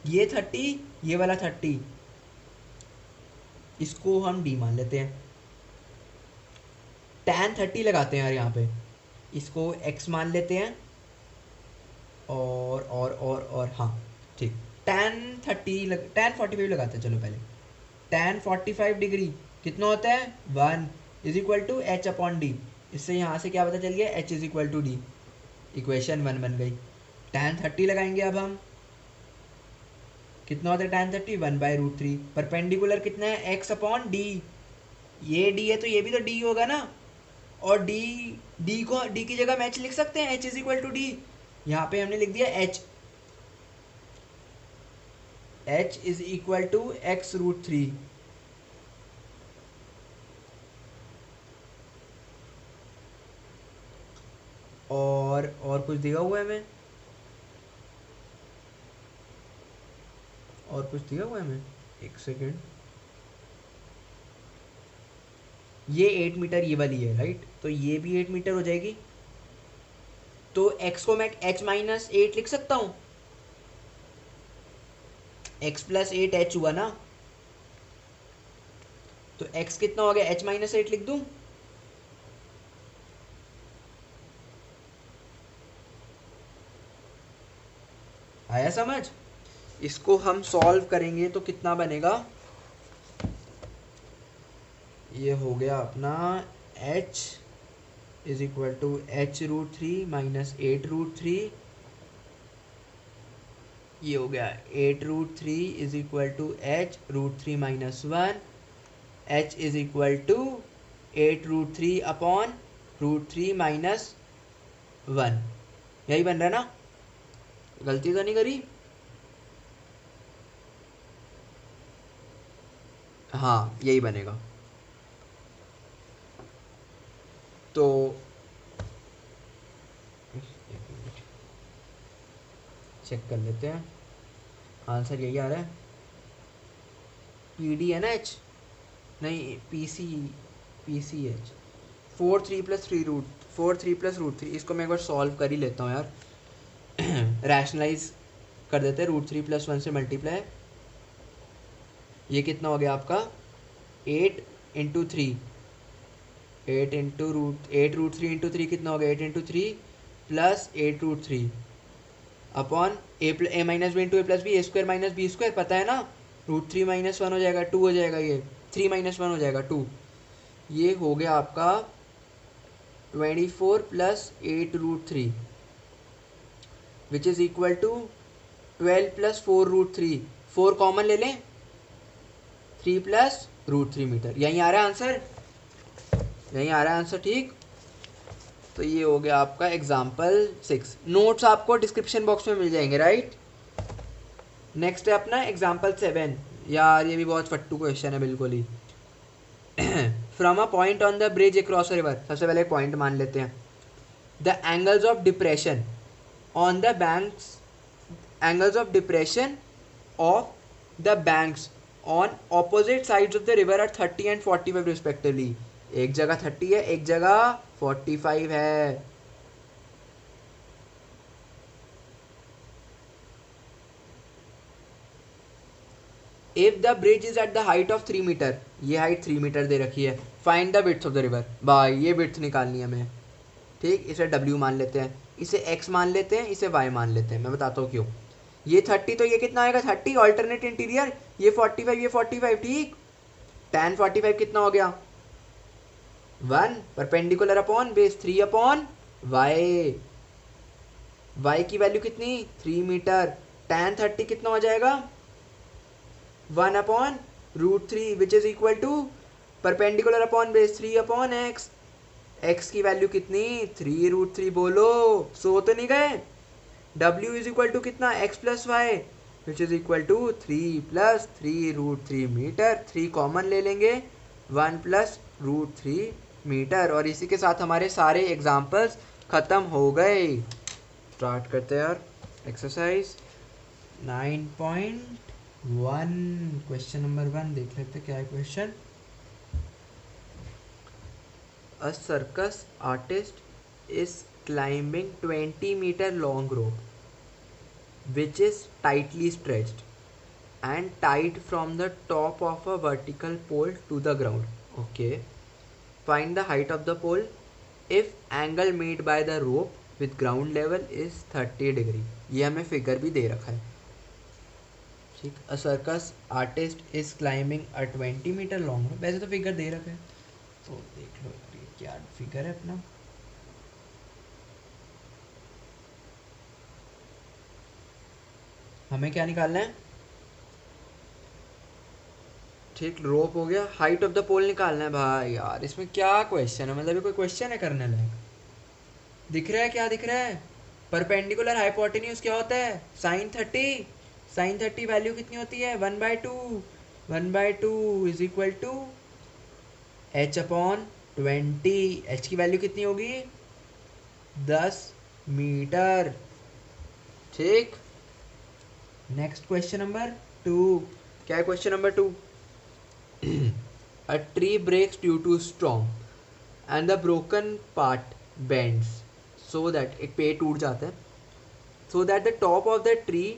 ये 30, ये वाला 30, इसको हम डी मान लेते हैं। tan 30 लगाते हैं यार यहाँ पे, इसको x मान लेते हैं, और हाँ ठीक, tan 45 लगाते हैं, चलो पहले tan 45 डिग्री कितना होता है 1 is equal to h upon d, इससे यहाँ से क्या पता चल गया, h is equal to d, equation 1 बन गई। tan 30 लगाएंगे अब हम, कितना होता है tan 30, 1/√3, परपेंडिकुलर कितना है x अपॉन डी, ये d है तो ये भी तो d होगा ना, और डी को डी की जगह हम h लिख सकते हैं, h is equal to d, यहाँ पे हमने लिख दिया h is equal to x√3, और कुछ दिया हुआ है हमें, और कुछ दिया हुआ है हमें, एक सेकेंड, ये 8 मीटर ये वाली है राइट, तो ये भी 8 मीटर हो जाएगी, तो x को मैं h-8 लिख सकता हूँ, x प्लस 8h हुआ ना, तो x कितना हो गया, h-8 लिख दूँ, आया समझ। इसको हम सॉल्व करेंगे तो कितना बनेगा, ये हो गया अपना h is equal to h√3 minus 8√3, ये हो गया 8√3 is equal to h√3 minus 1, h is equal to 8√3 upon √3 minus 1, यही बन रहा है ना, गलती तो नहीं करी, हाँ यही बनेगा। तो चेक कर लेते हैं, आंसर यही आ रहा है, PD है ना h, नहीं PCH 4 3 प्लस रूट थ्री, इसको मैं एक बार सॉल्व कर ही लेता हूँ यार, रैशनलाइज कर देते हैं, √3 + 1 से मल्टीप्लाई, ये कितना हो गया आपका 8 × 3, 8√3 × 3 कितना हो गया, 8 × 3 plus 8√3 upon a - b × a + b, a² - b², पता है ना, √3 - 1 हो जाएगा, 2 हो जाएगा, ये 3 माइनस 1 हो जाएगा 2। ये हो गया आपका 24 plus 8√3 which is equal to 12 plus 4√3। 4 common ले लें, 3 प्लस √3 मीटर। यहीं आ रहा है आंसर, यहीं आ रहा है आंसर, ठीक। तो ये हो गया आपका एग्जाम्पल 6। नोट्स आपको डिस्क्रिप्शन बॉक्स में मिल जाएंगे, राइट। नेक्स्ट है अपना एग्जाम्पल 7। यार ये भी बहुत फट्टू क्वेश्चन है बिल्कुल ही। From a point on the bridge across a river, सबसे पहले पॉइंट मान लेते हैं। The angles of depression on the banks, angles of depression of the banks on opposite sides of the river are 30 and 45 respectively. एक जगह 30 है, एक जगह 45 है। If the bridge is at the height of 3 metre, ये height 3 metre दे रखी है। Find the width of the river, भाई ये विड्थ निकालनी है हमें, ठीक। इसे W मान लेते हैं, इसे X मान लेते हैं, इसे Y मान लेते हैं। मैं बताता हूँ क्यों। ये 30 तो ये कितना आएगा 30 ऑल्टरनेट इंटीरियर, ये 45 ये 45, ठीक। tan 45 कितना हो गया 1 perpendicular upon base 3 upon Y। Y की वैल्यू कितनी 3 मीटर। tan 30 कितना हो जाएगा 1 upon √3 which is equal to perpendicular upon base 3 upon x. X की वैल्यू कितनी 3√3, बोलो सो तो नहीं गए। W इज इक्वल टू कितना x plus y which is equal to 3 plus 3√3 metre. 3 common ले लेंगे, 1 प्लस √3 मीटर। और इसी के साथ हमारे सारे एग्जाम्पल्स ख़त्म हो गए। स्टार्ट करते हैं यार एक्सरसाइज 9.1। क्वेश्चन नंबर 1 देख लेते क्या है question. A circus artist is climbing 20-meter long rope which is tightly stretched and tied from the top of a vertical pole to the ground. Okay. Find the height of the pole if angle made by the rope with ground level is 30 degree. ये हमें figure भी दे रखा है, ठीक। A circus artist is climbing a 20-meter long rope, वैसे तो figure दे रखा है तो देख लो क्या फिगर है अपना। हमें क्या निकालना है, ठीक। रोप हो गया, हाइट ऑफ द पोल निकालना है। भाई यार इसमें क्या क्वेश्चन है, मतलब ये कोई क्वेश्चन है करने लायक। दिख रहा है, क्या दिख रहा है, परपेंडिकुलर हाइपोटेन्यूज क्या होता है sin 30। sin 30 वैल्यू कितनी होती है 1/2। 1/2 is equal to h upon 20। h की वैल्यू कितनी होगी 10 मीटर, ठीक। Next question number 2। क्या है question number 2। A tree breaks due to storm and the broken part bends so that एक पेड़ टूट जाता है, so that the top of the tree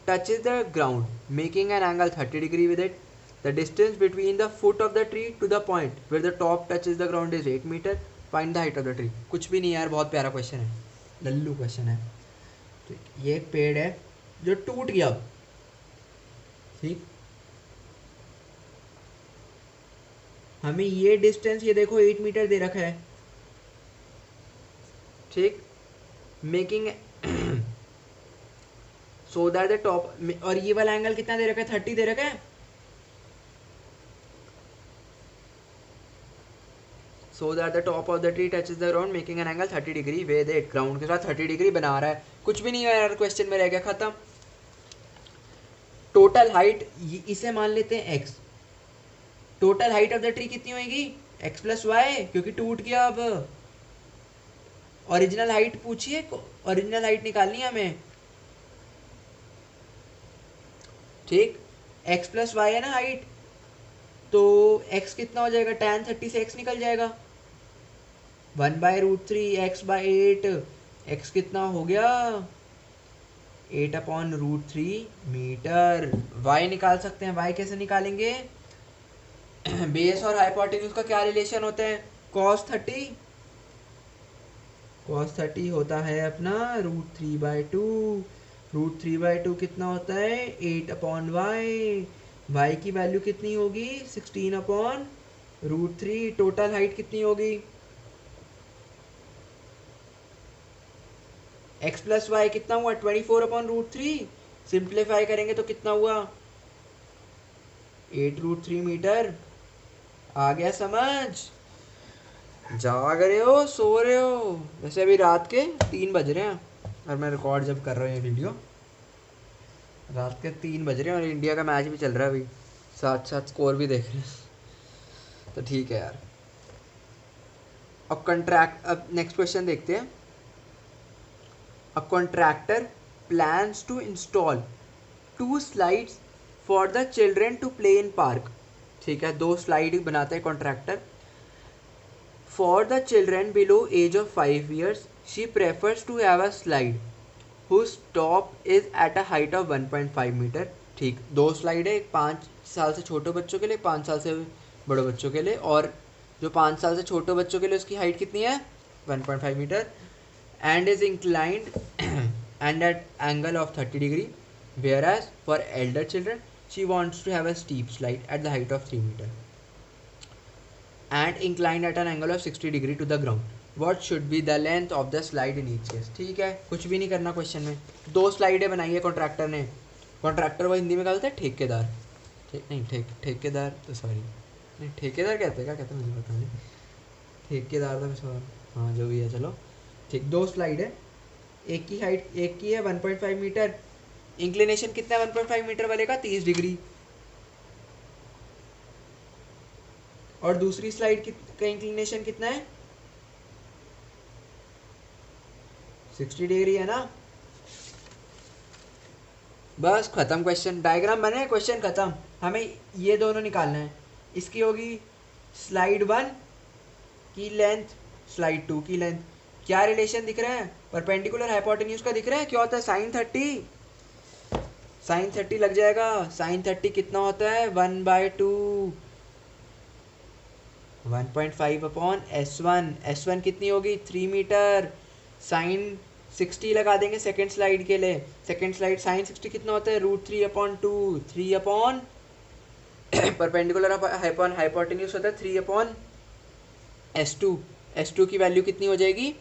touches the ground making an angle 30 degree with it. The distance between the foot of the tree to the point where the top touches the ground is 8 meter. Find the height of the tree. कुछ भी नहीं यार, बहुत प्यारा question है, Lallu question है। तो ये एक पेड़ है जो टूट गया, ठीक। हमें ये डिस्टेंस ये देखो 8 मीटर दे रखा है, ठीक। Making so that the top, और ये वाला एंगल कितना दे रखा है 30 दे रखा है। So that the top of the tree touches the ground making an angle 30 degree with it. Ground के साथ 30 डिग्री बना रहा है। कुछ भी नहीं है यार, क्वेश्चन में रह गया, खत्म। टोटल हाइट इसे मान लेते हैं x। Total height of the tree कितनी होगी x प्लस वाई, क्योंकि टूट गया। अब ओरिजिनल हाइट पूछिए, ओरिजिनल हाइट निकालनी है हमें, ठीक। x प्लस वाई है ना हाइट, तो x कितना हो जाएगा tan 30 से x निकल जाएगा 1/√3 x/8। x कितना हो गया 8/√3 मीटर। y निकाल सकते हैं, y कैसे निकालेंगे बेस और हाइपोटेन्यूज का क्या रिलेशन होता है cos 30। cos 30 होता है अपना √3/2। √3/2 कितना होता है 8/y। y की वैल्यू कितनी होगी 16/√3। टोटल हाइट कितनी होगी x प्लस वाई कितना हुआ 24/√3। सिंप्लीफाई करेंगे तो कितना हुआ 8√3 मीटर। आ गया समझ? जाग रहे हो सो रहे हो? वैसे अभी रात के 3 बज रहे हैं और मैं रिकॉर्ड जब कर रहा हूँ ये वीडियो रात के 3 बज रहे हैं और इंडिया का मैच भी चल रहा है अभी, साथ साथ स्कोर भी देख रहे हैं। तो ठीक है यार। अब नेक्स्ट क्वेश्चन देखते हैं। A contractor plans to install 2 slides for the children to play in park. ठीक है, 2 स्लाइड बनाता है contractor for the children below age of 5 years। She prefers to have a slide whose top is at a height of 1.5 metre. ठीक, 2 slide है, एक 5 साल से छोटे बच्चों के लिए, 5 साल से बड़े बच्चों के लिए। और जो 5 साल से छोटे बच्चों के लिए उसकी हाइट कितनी है 1.5 metre. And is inclined and at angle of 30 degree, whereas for elder children she wants to have a steep slide at the height of 3 metre and inclined at an angle of 60 degree to the ground. What should be the length of the slide in each case. ठीक है, कुछ भी नहीं करना question में। 2 स्लाइडें बनाई है contractor ने। कॉन्ट्रैक्टर वो हिंदी में क्या बोलते हैं ठेकेदार। ठेकेदार तो सॉरी नहीं, ठेकेदार कहते हैं, क्या कहते हैं मुझे पता नहीं। ठेकेदार था सॉरी, हाँ जो भी है चलो ठीक। 2 स्लाइड है, एक की हाइट एक की है 1.5 मीटर। इंक्लिनेशन कितना है 1.5 मीटर वाले का 30 डिग्री। और दूसरी स्लाइड का इंक्लिनेशन कितना है 60 डिग्री है ना। बस खत्म क्वेश्चन, डायग्राम बने, क्वेश्चन खत्म। हमें ये दोनों निकालना है। इसकी होगी स्लाइड 1 की लेंथ, स्लाइड 2 की लेंथ। क्या रिलेशन दिख रहा है परपेंडिकुलर हाइपोटेन्यूज का दिख रहा है। क्या होता है साइन 30 लग जाएगा। साइन 30 कितना होता है 1/2 1.5/S1। S1 कितनी होगी 3 मीटर। साइन 60 लगा देंगे सेकेंड स्लाइड के लिए। सेकेंड स्लाइड साइन 60 कितना होता है √3/2 3 अपॉन परपेंडिकुलर हाइपोटेन्यूज होता है 3/S2। S2 की वैल्यू कितनी हो जाएगी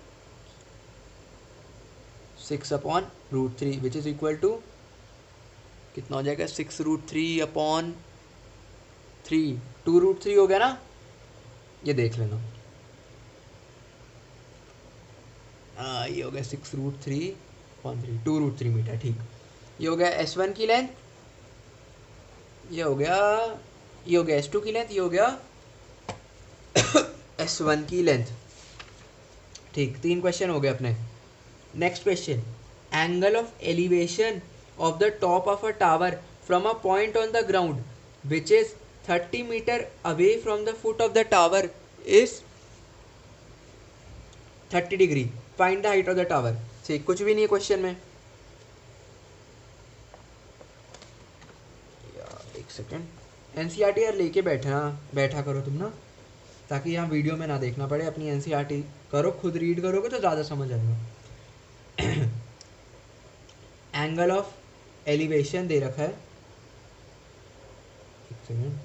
6/√3 विच इज इक्वल टू कितना हो जाएगा 6√3/3। 2√3 हो गया ना, ये देख लेना। ये हो गया 6√3/3 2√3 मीटर। ठीक, ये हो गया S1 की लेंथ, ये हो गया S2 की लेंथ, ये हो गया S1 की लेंथ। ठीक, 3 क्वेश्चन हो गए अपने। Next question, angle of elevation of the top of a tower from a point on the ground which is 30 metre away from the foot of the tower is 30 degree. Find the height of the tower. ठीक, कुछ भी नहीं है question में। एक second, NCERT यार लेके बैठा करो तुम ना, ताकि यहाँ वीडियो में ना देखना पड़े। अपनी एनसीईआरटी करो, खुद रीड करोगे तो ज़्यादा समझ आएगा। एंगल ऑफ एलिवेशन दे रखा है, एक सेकेंड,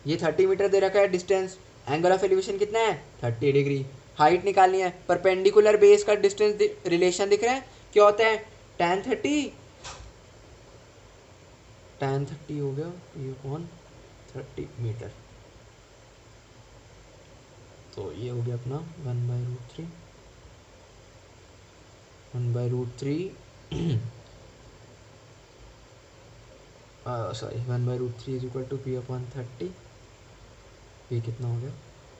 ये 30 मीटर दे रखा है डिस्टेंस। एंगल ऑफ एलिवेशन कितना है 30 डिग्री। हाइट निकालनी है, परपेंडिकुलर बेस का डिस्टेंस रिलेशन दिख रहा है। क्या होता है tan 30 हो गया ये कौन 30 मीटर। तो ये हो गया अपना 1/√3 sorry 1/√3 is equal to P/30। ये कितना हो गया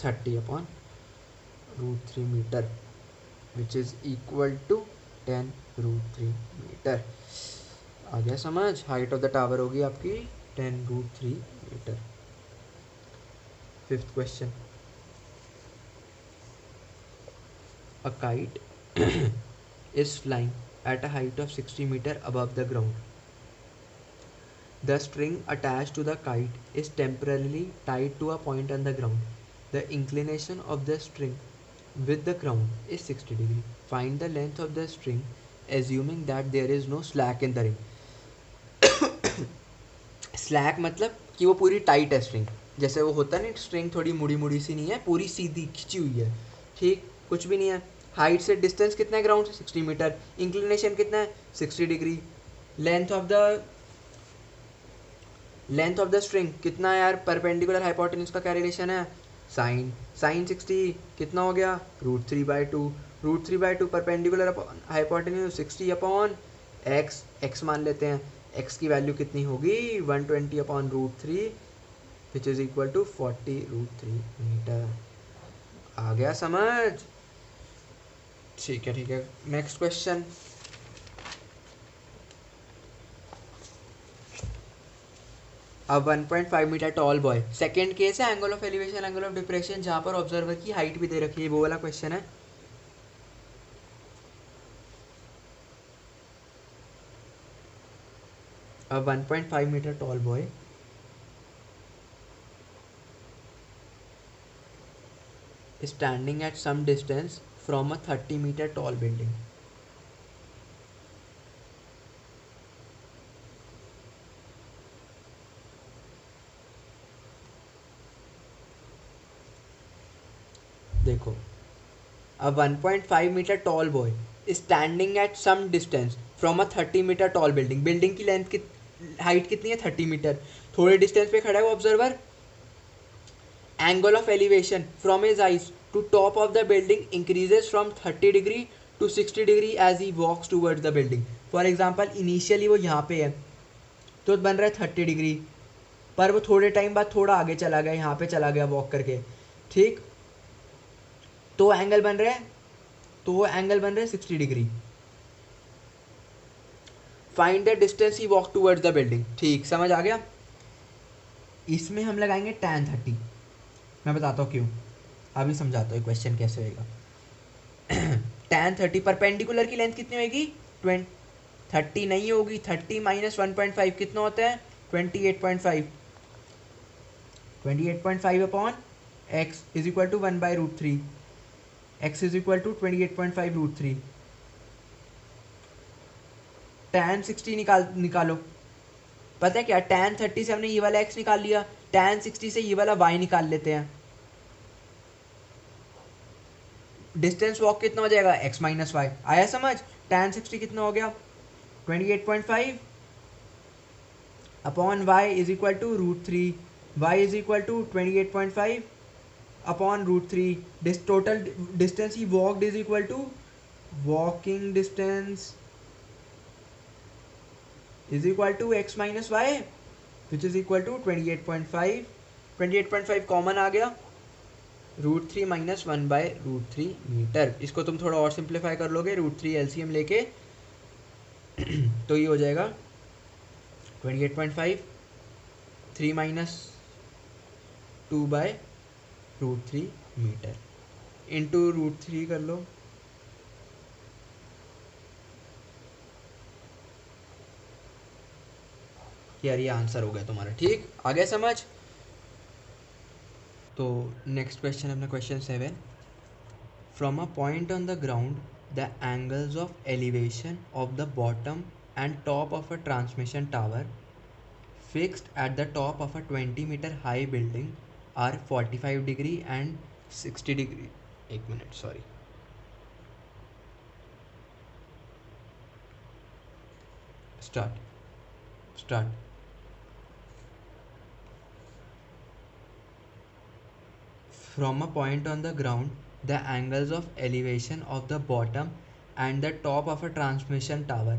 30/√3 metre which is equal to 10√3 metre. आ गया समझ। हाइट ऑफ द टावर होगी आपकी 10√3 metre. 5th question, a kite is flying at a height of 60 meter above the ground. The string attached to the kite is temporarily tied to a point on the ground. The inclination of the string with the ground is 60 degree. Find the length of the string assuming that there is no slack in the ring. Slack मतलब कि वो पूरी tight है string, जैसे वो होता है ना स्ट्रिंग थोड़ी मुड़ी मुड़ी सी नहीं है, पूरी सीधी खिंची हुई है, ठीक, कुछ भी नहीं है। हाइट से डिस्टेंस कितना है ग्राउंड से 60 मीटर, इंक्लिनेशन कितना है 60 degree, length of the string कितना है यार, परपेंडिकुलर हाइपोटेन्यूज का क्या रिलेशन है, साइन साइन 60 कितना हो गया √3/2, √3/2 परपेंडिकुलर हाइपोटेन्यूज 60 एक्स, एक्स मान लेते हैं, एक्स की वैल्यू कितनी होगी 120/√3 which is equal to 40√3 metre. आ गया समझ? ठीक है ठीक है, नेक्स्ट क्वेश्चन। अब 1.5 metre tall boy, second case है angle of elevation angle of depression जहाँ पर ऑब्जर्वर की हाइट भी दे रखी है, वो वाला क्वेश्चन है। अब 1.5 metre tall boy standing at some distance from a 30-meter tall building. देखो, अब 1.5 metre tall boy standing at some distance from a 30 metre tall building, building की लेंथ की हाइट कितनी है 30 मीटर, थोड़े डिस्टेंस पे खड़ा है वो observer, angle of elevation from his eyes to top of the building increases from 30 degree to 60 degree as he walks towards the building. For example initially वो यहाँ पे है तो बन रहा है 30 डिग्री, पर वो थोड़े टाइम बाद थोड़ा आगे चला गया, यहाँ पे चला गया वॉक करके, ठीक, तो एंगल बन रहा है, तो वो एंगल बन रहा है 60 degree. Find the distance he walk towards the building, ठीक, समझ आ गया। इसमें हम लगाएंगे tan 30, मैं बताता हूँ क्यों, अभी समझाता हूँ क्वेश्चन कैसे होएगा। tan 30 परपेंडिकुलर की लेंथ कितनी होगी 30 नहीं होगी, 30 माइनस 1.5 कितना होता है 28.5, 28.5 upon x is equal to 1/√3, x is equal to 28.5√3। tan 60 निकालो, पता है क्या, tan 30 से हमने ये वाला x निकाल लिया, tan 60 से ये वाला y निकाल लेते हैं, डिस्टेंस वॉक कितना हो जाएगा x माइनस वाई, आया समझ। tan 60 कितना हो गया 28.5 upon y is equal to √3, y is equal to 28.5 upon √3, total distance he walked is equal to walking distance is equal to x minus y which is equal to 28.5, 28.5 common आ गया, √3 minus 1/√3 metre. इसको तुम थोड़ा और simplify कर लोगे, √3 LCM लेके तो ये हो जाएगा 28.5, 3 माइनस 2/√3 मीटर इंटू √3 कर लो, यार ये आंसर हो गया तुम्हारा, ठीक, आ गया समझ। तो नेक्स्ट क्वेश्चन अपना question 7, from a point on the ground the angles of elevation of the bottom and top of a transmission tower fixed at the top of a 20-meter high building are 45 degree and 60 degree, एक minute sorry, start from a point on the ground the angles of elevation of the bottom and the top of a transmission tower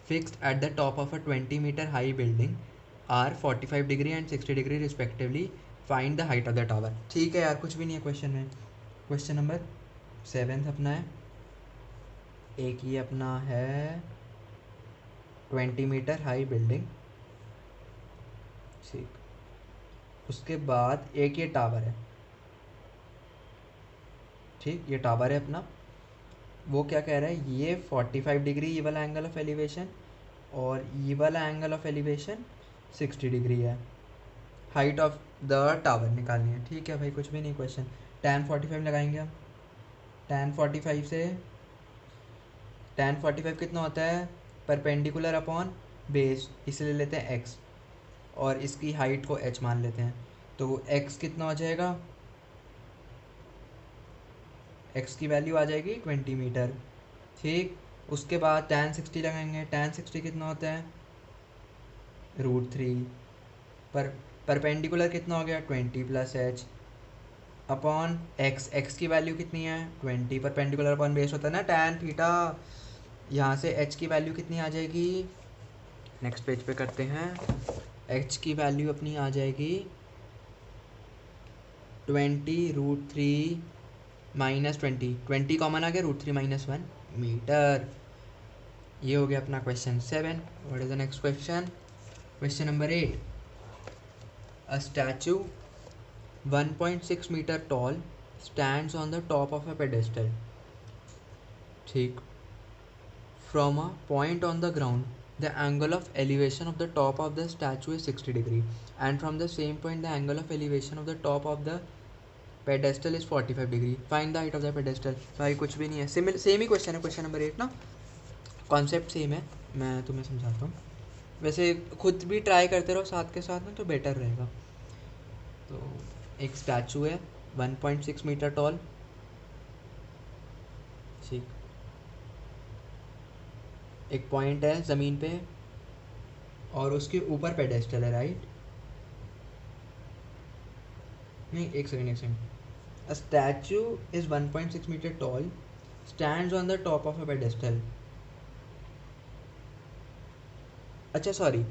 fixed at the top of a 20-meter high building are 45 degree and 60 degree respectively, find the height of the tower। ठीक है यार, कुछ भी नहीं है question में। Question number 7 अपना है, एक ये अपना है 20 मीटर हाई बिल्डिंग, ठीक, उसके बाद एक ये टावर है, ठीक, ये टावर है अपना, वो क्या कह रहा है, ये 45 डिग्री ये वाला एंगल ऑफ एलिवेशन और ये वाला एंगल ऑफ एलिवेशन 60 डिग्री है, हाइट ऑफ द टावर निकालनी है, ठीक है भाई, कुछ भी नहीं क्वेश्चन। tan 45 लगाएंगे हम, tan 45 से tan 45 कितना होता है, परपेंडिकुलर अपॉन बेस, इसलिए लेते हैं x, और इसकी हाइट को h मान लेते हैं। तो x कितना हो जाएगा, x की वैल्यू आ जाएगी 20 मीटर। ठीक, उसके बाद tan 60 लगाएंगे। tan 60 कितना होता है, √3, पर परपेंडिकुलर कितना हो गया 20 प्लस h अपॉन x की वैल्यू कितनी है 20, परपेंडिकुलर अपॉन बेस होता है ना tan थीटा। यहाँ से h की वैल्यू कितनी आ जाएगी, नेक्स्ट पेज पे करते हैं। h की वैल्यू अपनी आ जाएगी 20 √3 माइनस 20 कॉमन आ गया, √3 - 1 मीटर। ये हो गया अपना question 7। What is the next question, question number 8। A statue 1.6 metre tall stands on the top of a pedestal. ठीक, from a point on the ground, the angle of elevation of the top of the statue is 60 degree, and from the same point the angle of elevation of the top of the pedestal is 45 degree. Find the height of the pedestal. भाई कुछ भी नहीं है, same ही question है, question number 8 ना, concept same है। मैं तुम्हें समझाता हूँ, वैसे खुद भी ट्राई करते रहो साथ के साथ में तो बेटर रहेगा। तो एक स्टैचू है 1.6 मीटर टॉल, ठीक, एक पॉइंट है ज़मीन पे और उसके ऊपर पेडेस्टल है, राइट, नहीं एक second, a statue is 1.6 metre tall stands on the top of a pedestal. अच्छा सॉरी,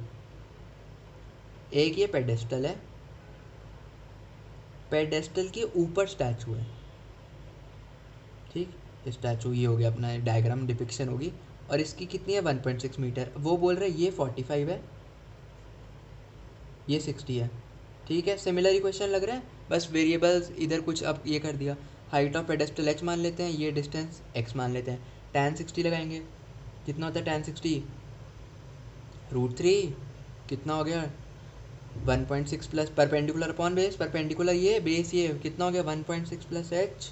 एक ये पेडेस्टल है, पेडेस्टल के ऊपर स्टैचू है, ठीक, स्टैचू ये हो गया अपना डायग्राम डिपिक्शन होगी, और इसकी कितनी है 1.6 मीटर, वो बोल रहे ये 45 है, ये 60 है। ठीक है, सिमिलर ही क्वेश्चन लग रहा है, बस वेरिएबल्स इधर कुछ अब ये कर दिया। हाइट ऑफ पेडेस्टल h मान लेते हैं, ये डिस्टेंस x मान लेते हैं। tan 60 लगाएंगे, कितना होता है tan 60, √3, कितना हो गया 1.6 plus perpendicular upon base, perpendicular ये बेस ये कितना हो गया 1.6 प्लस h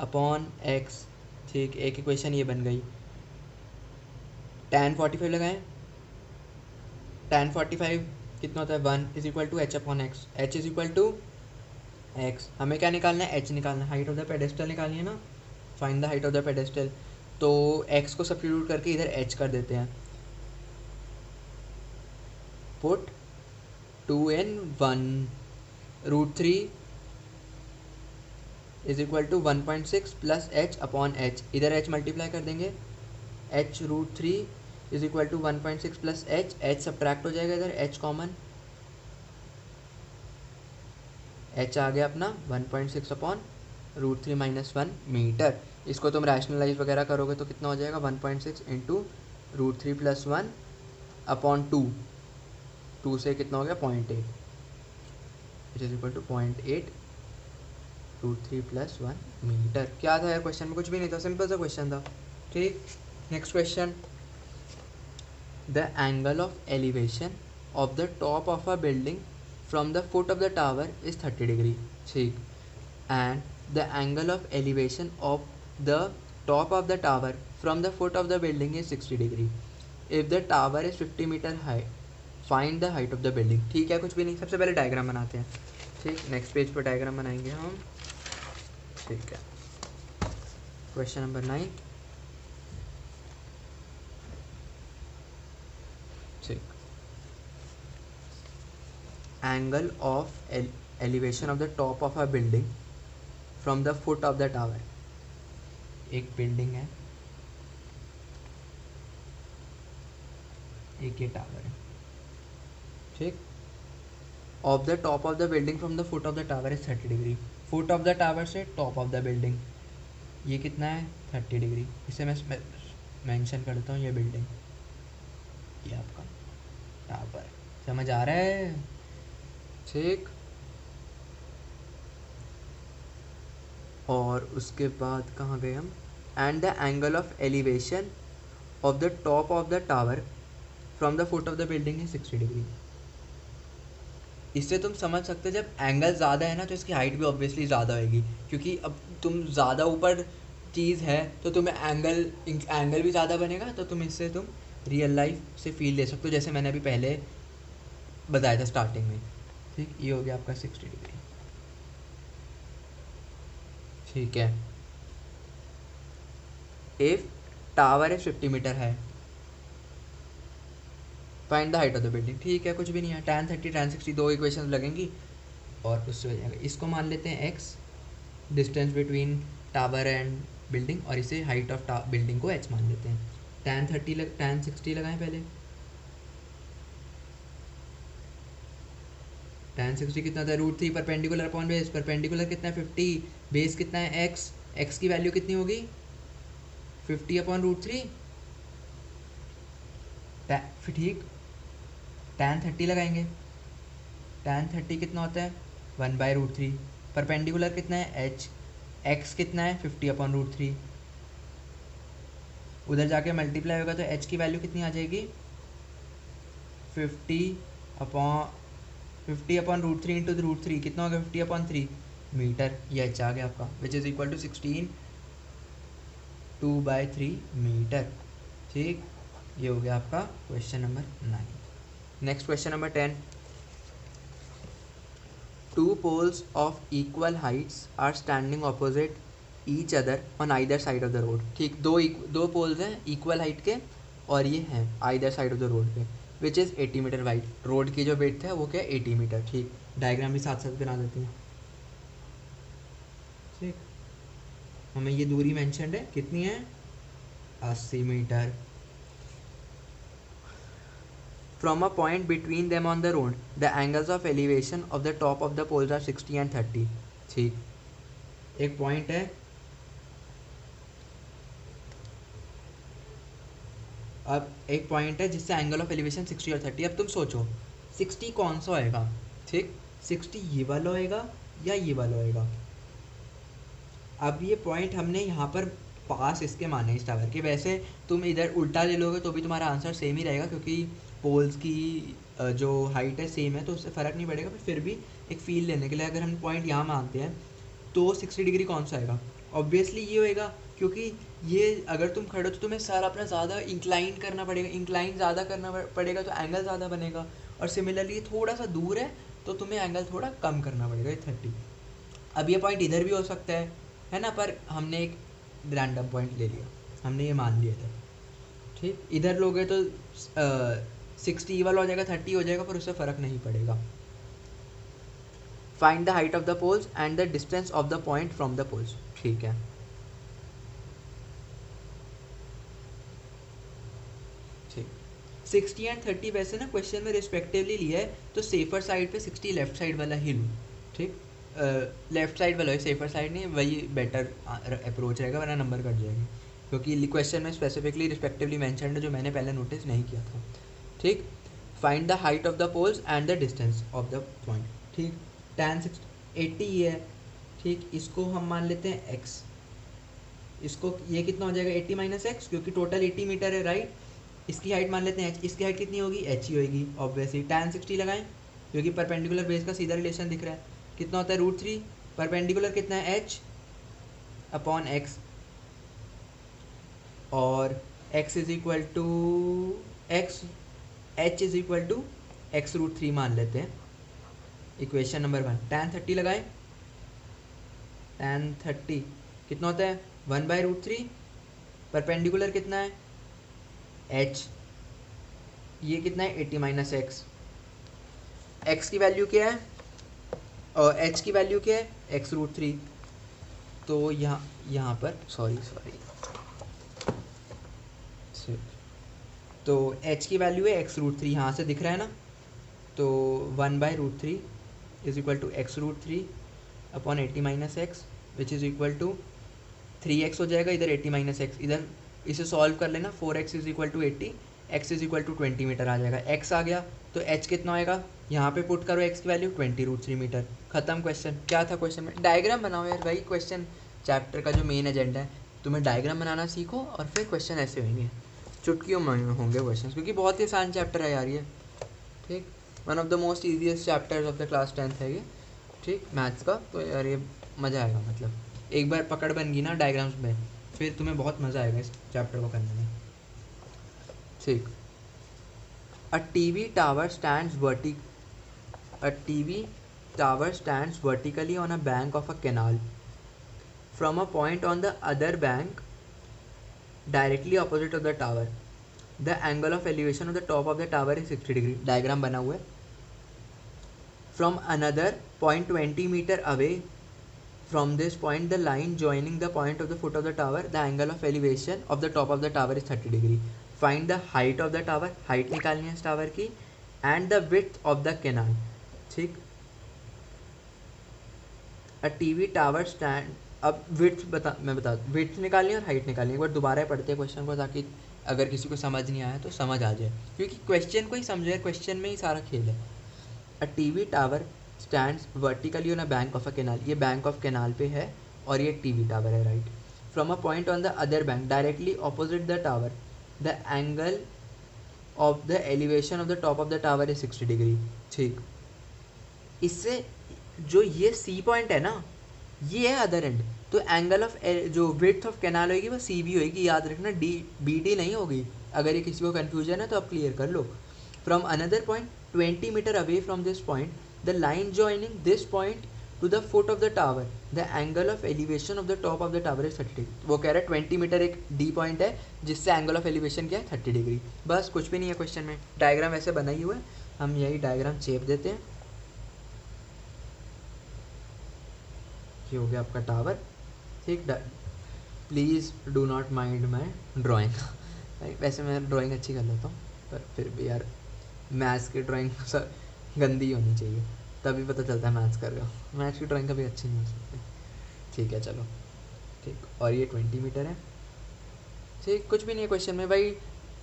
अपॉन x। ठीक, एक इक्वेशन ये बन गई। tan 45 लगाएं, tan 45 कितना होता है 1 is equal to h upon x, h is equal to x। हमें क्या निकालना है, h निकालना है, हाइट ऑफ द पेडेस्टल निकालनी है ना, find the height of the pedestal. तो x को सब्स्टिट्यूट करके इधर h कर देते हैं, put 2 in 1 √3 is equal to 1.6 plus h upon h, इधर h मल्टीप्लाई कर देंगे, h √3 is equal to 1.6 plus h subtract हो जाएगा, इधर h कॉमन, h आ गया अपना 1.6 अपॉन √3 - 1 मीटर। इसको तुम रैशनलाइज वगैरह करोगे तो कितना हो जाएगा 1.6 इंटू √3 + 1 अपॉन 2 से कितना हो गया 0.8, it is equal to 0.8 √3 + 1 metre. क्या था यार क्वेश्चन में, कुछ भी नहीं था, सिंपल सा क्वेश्चन था। ठीक, next question, the angle of elevation of the top of a building from the foot of the tower is 30 degree. ठीक, and the angle of elevation of the top of the tower from the foot of the building is 60 degree. If the tower is 50 meter high, find the height of the building. ठीक है, कुछ भी नहीं, सबसे पहले diagram बनाते हैं। ठीक, नेक्स्ट पेज पर डायग्राम बनाएंगे हम। ठीक है, क्वेश्चन नंबर 9। ठीक, angle of elevation of the top of a building from the foot of the tower. एक बिल्डिंग है, एक ये टावर है, ठीक, of the top of the building from the foot of the tower is 30 degree. Foot of the tower से top of the building ये कितना है 30 डिग्री। इसे मैं मेंशन कर देता हूँ, ये बिल्डिंग, ये आपका टावर, समझ आ रहा है। ठीक, और उसके बाद कहाँ गए हम, and the angle of elevation of the top of the tower from the foot of the building है 60 डिग्री। इससे तुम समझ सकते हो जब एंगल ज़्यादा है ना तो इसकी हाइट भी ऑब्वियसली ज़्यादा होगी, क्योंकि अब तुम ज़्यादा ऊपर चीज़ है तो तुम्हें एंगल भी ज़्यादा बनेगा, तो तुम इससे तुम रियल लाइफ से फील ले सकते हो, जैसे मैंने अभी पहले बताया था स्टार्टिंग में। ठीक, ये हो गया आपका 60 डिग्री। ठीक है, इफ टावर इज 50 मीटर है, find the height of the building. ठीक है, कुछ भी नहीं है, tan 30 tan 60 दो इक्वेशन लगेंगी और उससे हो जाएगा। इसको मान लेते हैं x, distance between tower and building, और इसे हाइट ऑफ बिल्डिंग को h मान लेते हैं। tan 60 लगाएं पहले। tan 60 कितना था, √3 परपेंडिकुलर अपॉन बेस, परपेंडिकुलर कितना है 50, बेस कितना है x की वैल्यू कितनी होगी 50 अपॉन √3। ठीक, tan 30 लगाएंगे, tan 30 कितना होता है 1/√3, परपेंडिकुलर कितना है x कितना है 50 अपॉन √3, उधर जाके मल्टीप्लाई होगा तो h की वैल्यू कितनी आ जाएगी 50 अपॉन √3 इंटू √3 कितना होगा 50 अपॉन 3 मीटर, ये h आ गया आपका, which is equal to 16 2/3 metre. ठीक, ये हो गया आपका question number 9। Next question number 10, two poles of equal heights are standing opposite each other on either side of the road. ठीक, दो पोल्स हैं इक्वल हाइट के और ये हैं either side of the road पे, which is 80 metre wide. Road की जो विड्थ है वो क्या है 80 मीटर। ठीक, डायग्राम भी साथ साथ बना देते हैं। ठीक, हमें ये दूरी मेंशन्ड है, कितनी है 80 metre. From a point between them on the road, the angles of elevation of the top of the poles are 60 and 30. ठीक, एक पॉइंट है, अब एक पॉइंट है जिससे एंगल ऑफ एलिवेशन 60 और 30। अब तुम सोचो 60 कौन सा होएगा। ठीक, 60 ये वाला होएगा या ये वाला होएगा। अब ये पॉइंट हमने यहाँ पर पास इसके माने इस टावर के, वैसे तुम इधर उल्टा ले लोगे तो भी तुम्हारा आंसर सेम ही रहेगा, क्योंकि पोल्स की जो हाइट है सेम है तो उससे फ़र्क नहीं पड़ेगा। फिर भी एक फील लेने के लिए अगर हम पॉइंट यहाँ मानते हैं तो 60 डिग्री कौन सा आएगा, ऑब्वियसली ये होएगा, क्योंकि ये अगर तुम खड़े हो तो तुम्हें सर अपना ज़्यादा इंक्लाइन करना पड़ेगा, इंक्लाइन ज़्यादा करना पड़ेगा तो एंगल ज़्यादा बनेगा, और सिमिलरली थोड़ा सा दूर है तो तुम्हें एंगल थोड़ा कम करना पड़ेगा 30। अब ये पॉइंट इधर भी हो सकता है ना, पर हमने एक रैंडम पॉइंट ले लिया, हमने ये मान लिया था। ठीक, इधर लोगे तो 60 वाला हो जाएगा 30 हो जाएगा, पर उससे फ़र्क नहीं पड़ेगा। Find the height of the poles and the distance of the point from the poles. ठीक है, ठीक, 60 एंड 30 वैसे ना क्वेश्चन में रिस्पेक्टिवली लिया है तो सेफर साइड पे 60 लेफ्ट साइड वाला ही लूँ। ठीक, लेफ्ट साइड वाला है, सेफर साइड नहीं, वही बेटर अप्रोच रहेगा, वरना नंबर कट जाएगी, क्योंकि क्वेश्चन में स्पेसिफिकली रिस्पेक्टिवली मेंशन्ड है जो मैंने पहले नोटिस नहीं किया था। ठीक, find the height of the poles and the distance of the point. ठीक, tan 80 ये है। ठीक, इसको हम मान लेते हैं x, इसको ये कितना हो जाएगा 80 माइनस एक्स, क्योंकि टोटल 80 मीटर है राइट। इसकी हाइट मान लेते हैं h, इसकी हाइट कितनी होगी h ही होगी ऑब्वियसली। tan 60 लगाएं क्योंकि परपेंडिकुलर बेस का सीधा रिलेशन दिख रहा है, कितना होता है √3, परपेंडिकुलर कितना है h अपॉन x, और x is equal to x, h is equal to x √3 मान लेते हैं। इक्वेशन नंबर 1, tan 30 लगाएं, tan 30 कितना होता है 1/√3, परपेंडिकुलर कितना है h, ये कितना है 80 माइनस एक्स, x की वैल्यू क्या है और h की वैल्यू क्या है x √3। तो यहाँ पर सॉरी तो h की वैल्यू है x √3, यहाँ से दिख रहा है ना, तो 1/√3 is equal to x √3 upon 80 minus x, which is equal to 3x हो जाएगा, इधर 80 माइनस एक्स, इधर इसे सॉल्व कर लेना, 4x is equal to 80, x is equal to 20 metre आ जाएगा। x आ गया तो h कितना आएगा, यहाँ पे पुट करो x की वैल्यू 20√3 मीटर। ख़त्म क्वेश्चन। क्या था क्वेश्चन में, डायग्राम बनाओ यार भाई, क्वेश्चन चैप्टर का जो मेन एजेंडा है, तुम्हें डायग्राम बनाना सीखो और फिर क्वेश्चन ऐसे होंगे, चुटकियों में होंगे क्वेश्चन, क्योंकि बहुत ही आसान चैप्टर है यार ये। ठीक, one of the most easiest chapters of the class 10th है ये। ठीक, मैथ्स का, तो यार ये मज़ा आएगा, मतलब एक बार पकड़ बन गई ना डायग्राम्स में फिर तुम्हें बहुत मज़ा आएगा इस चैप्टर को करने में। ठीक। A TV tower stands vertically on a bank of a canal. From a point on the other bank directly opposite of the tower, the angle of elevation of the top of the tower is 60 degree. Diagram बना हुआ है. From another point 20 meter away from this point, the line joining the point of the foot of the tower, the angle of elevation of the top of the tower is 30 degree. Find the height of the tower, height निकालनी है इस tower की, and the width of the canal. ठीक. A TV tower stand, अब width मैं बता width निकालनी है और हाइट निकालनी है. एक बार दोबारा पढ़ते हैं क्वेश्चन को ताकि अगर किसी को समझ नहीं आया तो समझ आ जाए, क्योंकि क्वेश्चन को ही समझे, क्वेश्चन में ही सारा खेल है. A TV tower stands vertically on a bank of a canal, ये बैंक ऑफ कैनाल पे है और ये टीवी टावर है, right. From a point on the other bank directly opposite the tower, the angle of the elevation of the top of the tower is 60 degree. ठीक. इससे जो ये सी पॉइंट है ना, ये है अदर एंड, तो एंगल ऑफ जो विड्थ ऑफ कैनाल होगी वो सी बी होगी. याद रखना, डी बी डी नहीं होगी. अगर ये किसी को कन्फ्यूजन है तो आप क्लियर कर लो. From another point 20 metre away from this point, the line joining this point to the foot of the tower, the angle of elevation of the top of the tower is 30 degree. वो कह रहा है 20 metre एक D point है जिससे angle of elevation क्या है 30 degree. बस कुछ भी नहीं है क्वेश्चन में. डायग्राम ऐसे बना ही हुआ है, हम यही डायग्राम चेप देते हैं. ये हो गया आपका टावर. ठीक. Please do not mind my drawing. वैसे मैं ड्राइंग अच्छी कर लेता हूँ, पर फिर भी यार मैथ्स की ड्राइंग सर गंदी होनी चाहिए, तभी पता चलता है मैथ्स कर रहे हो. मैथ्स की ड्राइंग कभी अच्छी नहीं हो सकती. ठीक है चलो. ठीक. और ये 20 मीटर है. ठीक. कुछ भी नहीं है क्वेश्चन में भाई.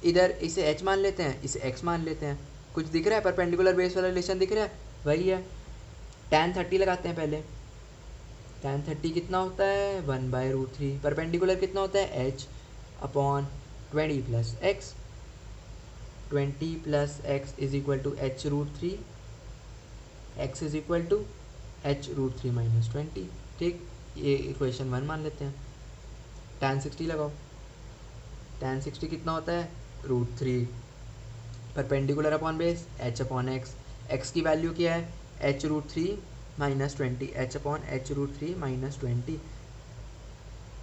इधर इसे h मान लेते हैं, इसे x मान लेते हैं. कुछ दिख रहा है? परपेंडिकुलर बेस वाला रिलेशन दिख रहा है? वही है. tan 30 लगाते हैं पहले. tan 30 कितना होता है? 1/√3. परपेंडिकुलर कितना होता है? h upon 20 plus x. 20 plus x is equal to h√3. x is equal to h√3 minus 20. ठीक. ये इक्वेशन 1 मान लेते हैं. tan 60 लगाओ. tan 60 कितना होता है? √3. Perpendicular upon base h upon x. X की वैल्यू क्या है? h√3 minus 20. h upon h√3 minus 20.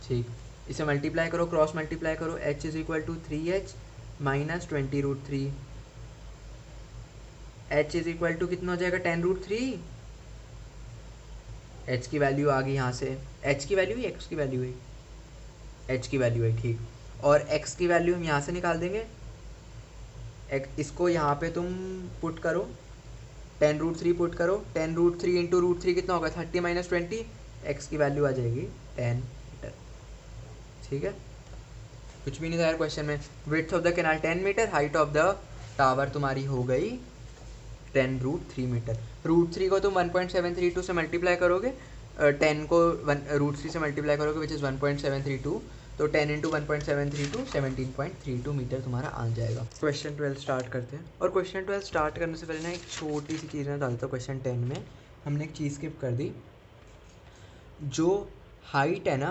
ठीक. इसे मल्टीप्लाई करो, क्रॉस मल्टीप्लाई करो. h is equal to 3h minus 20√3. h is equal to कितना हो जाएगा? 10√3. h की वैल्यू आ गई यहाँ से. h की वैल्यू ही x की वैल्यू है. h की वैल्यू है. ठीक. और x की वैल्यू हम यहाँ से निकाल देंगे. इसको यहाँ पे तुम पुट करो, 10√3 पुट करो. 10√3 इंटू √3 कितना होगा? 30 माइनस 20. x की वैल्यू आ जाएगी 10 मीटर. ठीक है. कुछ भी नहीं था यार क्वेश्चन में. Width of the canal 10 metre, height of the tower तुम्हारी हो गई 10√3 मीटर. √3 को तुम 1.732 से मल्टीप्लाई करोगे, 10 को √3 से मल्टीप्लाई करोगे विच इज़ 1.732. तो 10 इंटू 1.732 17.32 मीटर तुम्हारा आ जाएगा. क्वेश्चन 12 स्टार्ट करते हैं. और क्वेश्चन 12 स्टार्ट करने से पहले ना एक छोटी सी चीज़ मैं डालता हूँ. क्वेश्चन 10 में हमने एक चीज़ स्किप कर दी. जो हाइट है ना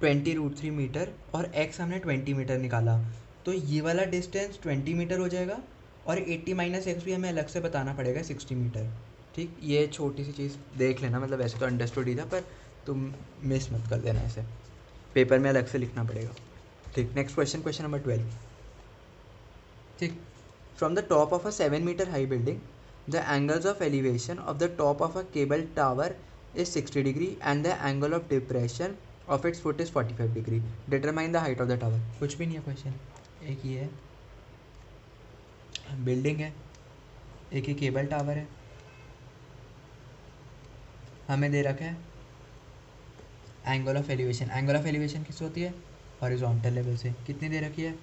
20√3 मीटर और x हमने 20 मीटर निकाला, तो ये वाला डिस्टेंस 20 मीटर हो जाएगा और 80 माइनस एक्स भी हमें अलग से बताना पड़ेगा 60 मीटर. ठीक. ये छोटी सी चीज़ देख लेना, मतलब वैसे तो अंडरस्टूड ही था पर तुम मिस मत कर देना, ऐसे पेपर में अलग से लिखना पड़ेगा. ठीक. Next question, question number 12. ठीक. From the top of a 7 metre high building, the angles of elevation of the top of a cable tower is 60 degree and the angle of depression of its foot is 45 degree. Determine the height of the tower. कुछ भी नहीं है question. एक ये है building है, एक ही cable tower है. हमें दे रखा है angle of elevation. Angle of elevation किस होती है? हॉरिजॉन्टल लेवल से. कितनी दे रखी है?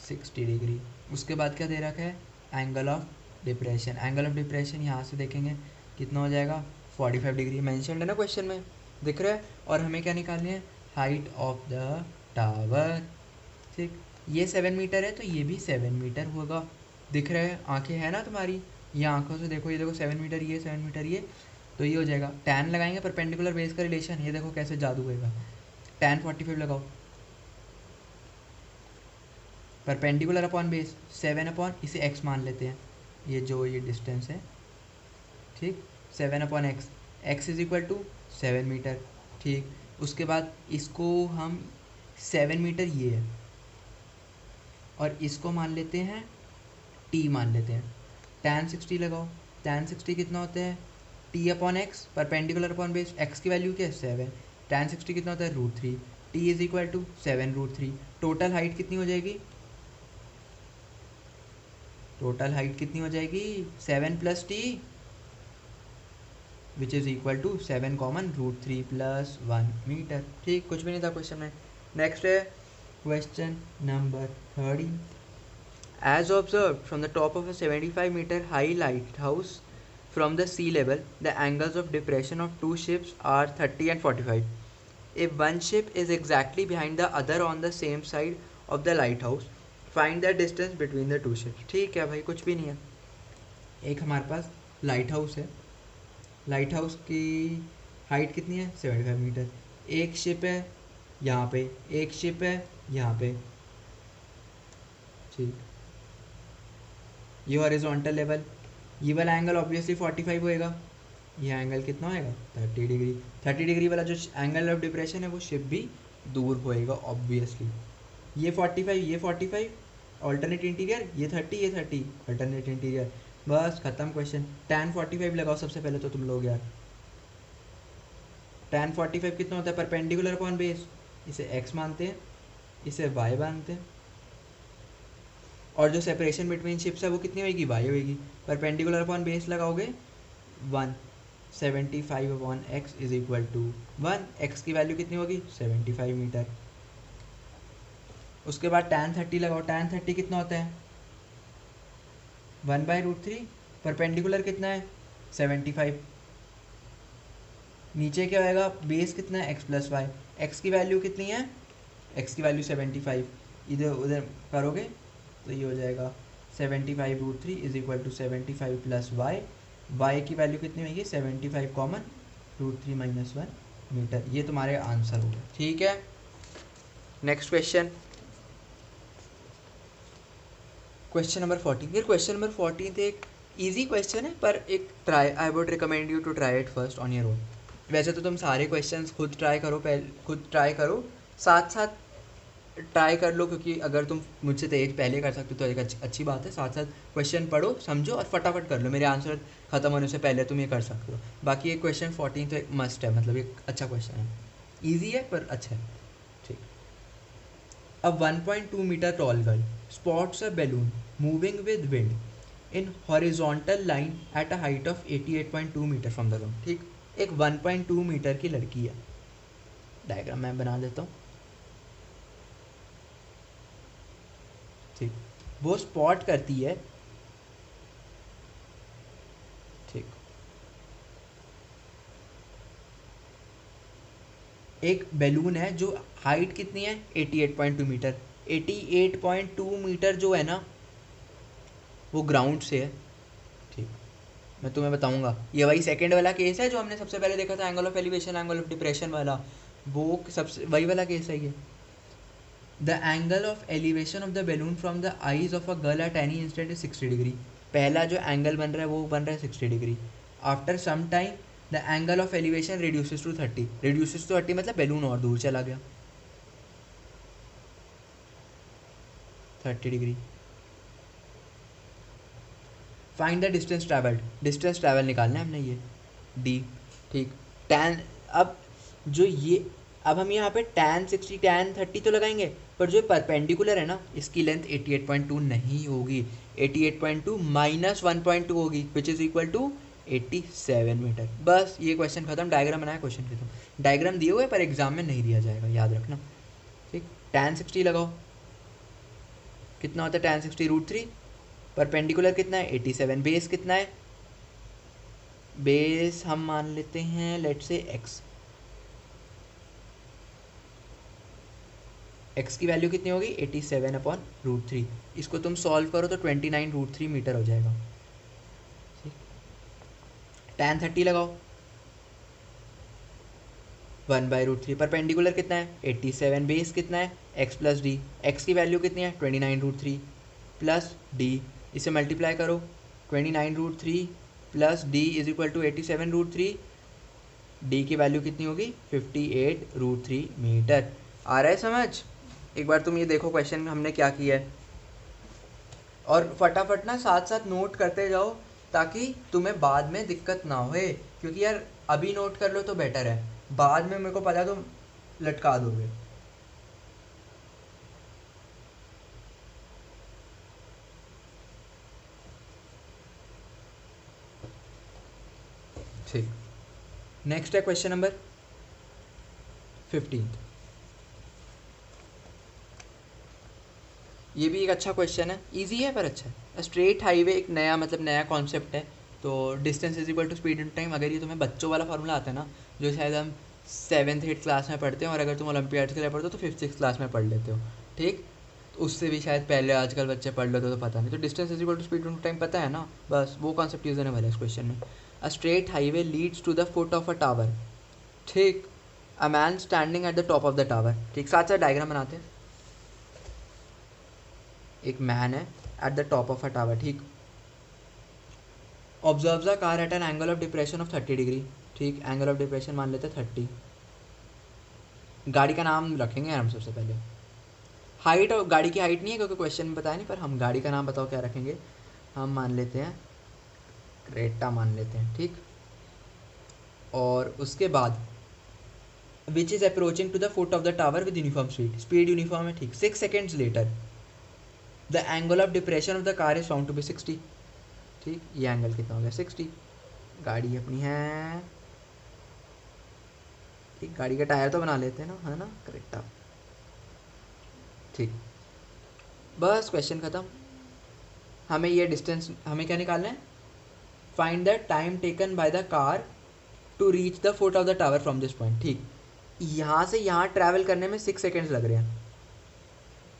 60 डिग्री. उसके बाद क्या दे रखा है? Angle of depression. Angle of depression यहाँ से देखेंगे कितना हो जाएगा? 45 डिग्री. मेंशन्ड है ना क्वेश्चन में, दिख रहा है. और हमें क्या निकालनी है? Height of the tower. ठीक. ये 7 मीटर है तो ये भी 7 मीटर होगा. दिख रहा है? आँखें हैं ना तुम्हारी, ये आँखों से देखो. ये देखो 7 मीटर, ये 7 मीटर, ये तो ये हो जाएगा. tan लगाएंगे परपेंडिकुलर बेस का रिलेशन. ये देखो कैसे जादू होएगा. tan 45 लगाओ. परपेंडिकुलर अपॉन बेस 7 अपॉन, इसे x मान लेते हैं, ये डिस्टेंस है, ठीक, 7 upon x, x is equal to 7 metre, ठीक। उसके बाद इसको हम 7 मीटर ये है, और इसको मान लेते हैं t मान लेते हैं, tan 60 लगाओ, tan 60 कितना होता है t upon x, perpendicular upon base, x की वैल्यू क्या है 7, tan 60 कितना होता है √3, t is equal to 7 √3। Total height कितनी हो जाएगी, टोटल हाइट कितनी हो जाएगी 7 plus t, which is equal to 7 common √3 plus 1 metre, ठीक, कुछ भी नहीं था क्वेश्चन में। नेक्स्ट है question number 30। As observed from the top of a 75-meter high lighthouse from the sea level, the angles of depression of two ships are 30 and 45. If one ship is exactly behind the other on the same side of the lighthouse, find the distance between the two ships. ठीक है भाई, कुछ भी नहीं है। एक हमारे पास light house है, लाइट हाउस की हाइट कितनी है 75 मीटर, एक शिप है यहाँ पे, एक शिप है यहाँ पे, ठीक, ये हॉरिजॉन्टल लेवल, ये वाला एंगल ऑब्वियसली 45 होएगा, ये एंगल कितना होएगा 30 डिग्री, 30 डिग्री वाला जो एंगल ऑफ डिप्रेशन है वो शिप भी दूर होएगा ऑब्वियसली। ये 45, ये 45 ऑल्टरनेट इंटीरियर, ये 30, ये 30 अल्टरनेट इंटीरियर, बस खत्म क्वेश्चन। tan 45 लगाओ सबसे पहले तो तुम लोग यार, tan 45 कितना होता है परपेंडिकुलर अपॉन बेस, इसे x मानते हैं, इसे y मानते हैं, और जो सेपरेशन बिटवीन शिप्स है वो कितनी होगी y होगी, परपेंडिकुलर अपॉन बेस लगाओगे 1, 75 upon x is equal to 1, x की वैल्यू कितनी होगी 75 मीटर। उसके बाद tan 30 लगाओ, tan 30 कितना होता है 1/√3, परपेंडिकुलर कितना है 75, नीचे क्या होएगा बेस कितना है x प्लस वाई, एक्स की वैल्यू कितनी है, x की वैल्यू 75, इधर उधर करोगे तो ये हो जाएगा 75√3 is equal to 75 plus y, y की वैल्यू कितनी होगी 75 कॉमन √3 माइनस 1 मीटर, ये तुम्हारे आंसर होगा, ठीक है। Next question, question number 14। ये क्वेश्चन नंबर 14 एक इजी क्वेश्चन है, पर एक try, I would recommend you to try it first on your own. वैसे तो तुम सारे क्वेश्चंस खुद ट्राई करो, खुद ट्राई करो, साथ साथ ट्राई कर लो, क्योंकि अगर तुम मुझसे तेज पहले कर सकते हो तो एक अच्छी बात है, साथ साथ क्वेश्चन पढ़ो समझो और फटाफट कर लो, मेरे आंसर ख़त्म होने से पहले तुम ये कर सकते हो। बाकी ये क्वेश्चन 14 तो एक मस्ट है, मतलब एक अच्छा क्वेश्चन है, ईजी है पर अच्छा है, ठीक। अब 1.2 metre tall girl spots a balloon moving with wind in horizontal line at a height of 88.2 metre from the ground, ठीक। एक 1.2 मीटर की लड़की है, डायग्राम मैं बना देता हूँ, ठीक, वो स्पॉट करती है, ठीक, एक बैलून है जो हाइट कितनी है 88.2 मीटर, 88.2 मीटर जो है ना वो ग्राउंड से है, ठीक। मैं तुम्हें बताऊंगा, ये वही सेकंड वाला केस है जो हमने सबसे पहले देखा था, angle of elevation angle of depression वाला, वो सबसे वही वाला केस है ये। The angle of elevation of the balloon from the eyes of a girl at any instant is 60 degree, पहला जो एंगल बन रहा है वो बन रहा है 60 degree. After some time the angle of elevation reduces to 30, reduces to 30 मतलब बैलून और दूर चला गया 30 degree. Find the distance travelled, distance travel निकालना है हमने, ये डी, ठीक। टैन, अब जो ये, अब हम यहाँ पे tan 60 tan 30 तो लगाएंगे, पर जो परपेंडिकुलर है ना इसकी लेंथ 88.2 नहीं होगी, 88.2 माइनस 1.2 होगी, which is equal to 87 metre. बस ये क्वेश्चन खत्म, डायग्राम बनाया क्वेश्चन खत्म, डायग्राम दिए हुए पर एग्जाम में नहीं दिया जाएगा, याद रखना, ठीक। tan 60 लगाओ, कितना होता है tan 60 √3, परपेंडिकुलर कितना है 87, बेस कितना है, बेस हम मान लेते हैं लेट से x, x की वैल्यू कितनी होगी 87 अपॉन √3, इसको तुम सॉल्व करो तो 29√3 मीटर हो जाएगा, ठीक। tan 30 लगाओ, 1/√3। परपेंडिकुलर कितना है 87, बेस कितना है x प्लस डी, एक्स की वैल्यू कितनी है 29√3 प्लस डी, इसे मल्टीप्लाई करो 29√3 plus d is equal to 87√3, d की वैल्यू कितनी होगी 58√3 मीटर। आ रहा है समझ? एक बार तुम ये देखो क्वेश्चन में हमने क्या किया है, और फटाफट ना साथ साथ नोट करते जाओ ताकि तुम्हें बाद में दिक्कत ना होए, क्योंकि यार अभी नोट कर लो तो बेटर है, बाद में मेरे को पता तुम लटका दोगे। ठीक, नेक्स्ट है क्वेश्चन नंबर 15। ये भी एक अच्छा क्वेश्चन है, इजी है पर अच्छा है। स्ट्रेट हाईवे एक नया मतलब नया कॉन्सेप्ट है, तो distance is equal to speed in time. अगर ये तुम्हें बच्चों वाला फार्मूला आता है ना, जो शायद हम 7th-8th क्लास में पढ़ते हैं, और अगर तुम ओलंपियाड्स के लिए पढ़ते हो तो 5th-6th क्लास में पढ़ लेते हो, ठीक, तो उससे भी शायद पहले आजकल बच्चे पढ़ लेते हो तो पता नहीं। तो distance is equal to speed in time पता है ना, बस वो कॉन्सेप्ट यूज होने वाला है इस क्वेश्चन में। A straight highway leads to the foot of a tower, ठीक, a man standing at the top of the tower, ठीक, साथ साथ डायग्राम बनाते हैं। एक मैन है at the top of a tower, ठीक, observe the car at an angle of depression of 30 degree, ठीक, एंगल ऑफ डिप्रेशन मान लेते हैं 30। गाड़ी का नाम रखेंगे हम सबसे पहले, हाइट, और गाड़ी की हाइट नहीं है क्योंकि क्वेश्चन में बताया नहीं, पर हम गाड़ी का नाम बताओ क्या रखेंगे, हम मान लेते हैं क्रेटा मान लेते हैं, ठीक, और उसके बाद which is approaching to the foot of the tower with uniform speed, speed uniform है, ठीक, 6 seconds later the angle of depression of the car is found to be 60, ठीक, ये एंगल कितना हो गया 60। गाड़ी अपनी है, ठीक, गाड़ी का टायर तो बना लेते हैं ना, है ना, क्रेटा, ठीक, बस क्वेश्चन ख़त्म। हमें ये डिस्टेंस, हमें क्या निकालना है, find the time taken by the car to reach the foot of the tower from this point, ठीक, यहाँ से यहाँ ट्रैवल करने में 6 सेकेंड्स लग रहे हैं,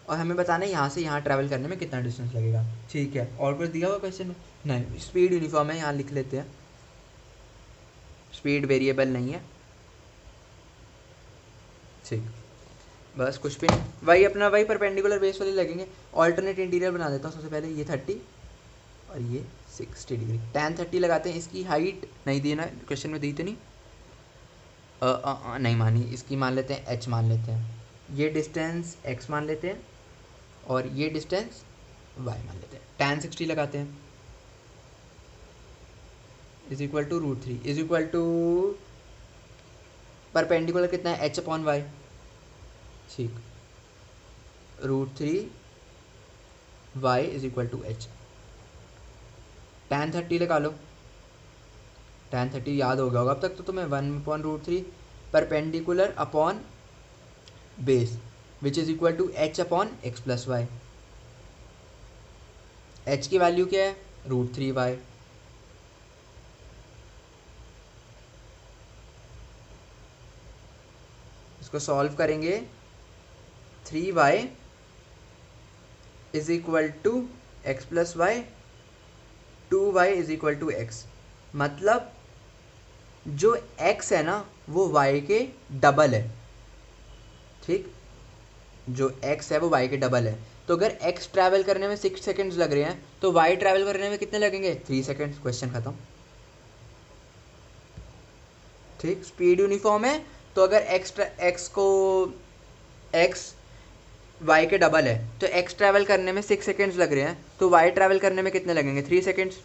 और हमें बताना है यहाँ से यहाँ ट्रैवल करने में कितना डिस्टेंस लगेगा, ठीक है। और कुछ दिया हुआ क्वेश्चन में नहीं, स्पीड यूनिफॉर्म है, यहाँ लिख लेते हैं, स्पीड वेरिएबल नहीं है, ठीक, बस कुछ भी नहीं, वही अपना वही परपेंडिकुलर बेस वाले लगेंगे। ऑल्टरनेट इंटीरियर बना देता हूँ सबसे पहले, ये 30 और ये 60 डिग्री, tan 30 लगाते हैं। इसकी हाइट नहीं दी ना क्वेश्चन में, दी तो नहीं, नहीं मानी, इसकी मान लेते हैं h मान लेते हैं, ये डिस्टेंस x मान लेते हैं, और ये डिस्टेंस y मान लेते हैं, tan 60 लगाते हैं, is equal to √3 is equal to perpendicular कितना है h/y, ठीक, √3 y is equal to h, tan 30 लगा लो, tan 30 याद हो गया होगा अब तक तो तुम्हें, 1/√3 perpendicular upon base which is equal to h/x plus y, h की वैल्यू क्या है √3y, इसको सॉल्व करेंगे 3y is equal to x plus y, 2y is equal to x, मतलब जो x है ना वो y के डबल है, ठीक, जो x है वो y के डबल है, तो अगर x ट्रैवल करने में 6 सेकेंड्स लग रहे हैं तो y ट्रैवल करने में कितने लगेंगे 3 सेकेंड्स, क्वेश्चन खत्म, ठीक। स्पीड यूनिफॉर्म है तो अगर x को x y के डबल है तो x ट्रैवल करने में 6 सेकेंड्स लग रहे हैं, तो y ट्रैवल करने में कितने लगेंगे 3 सेकेंड्स,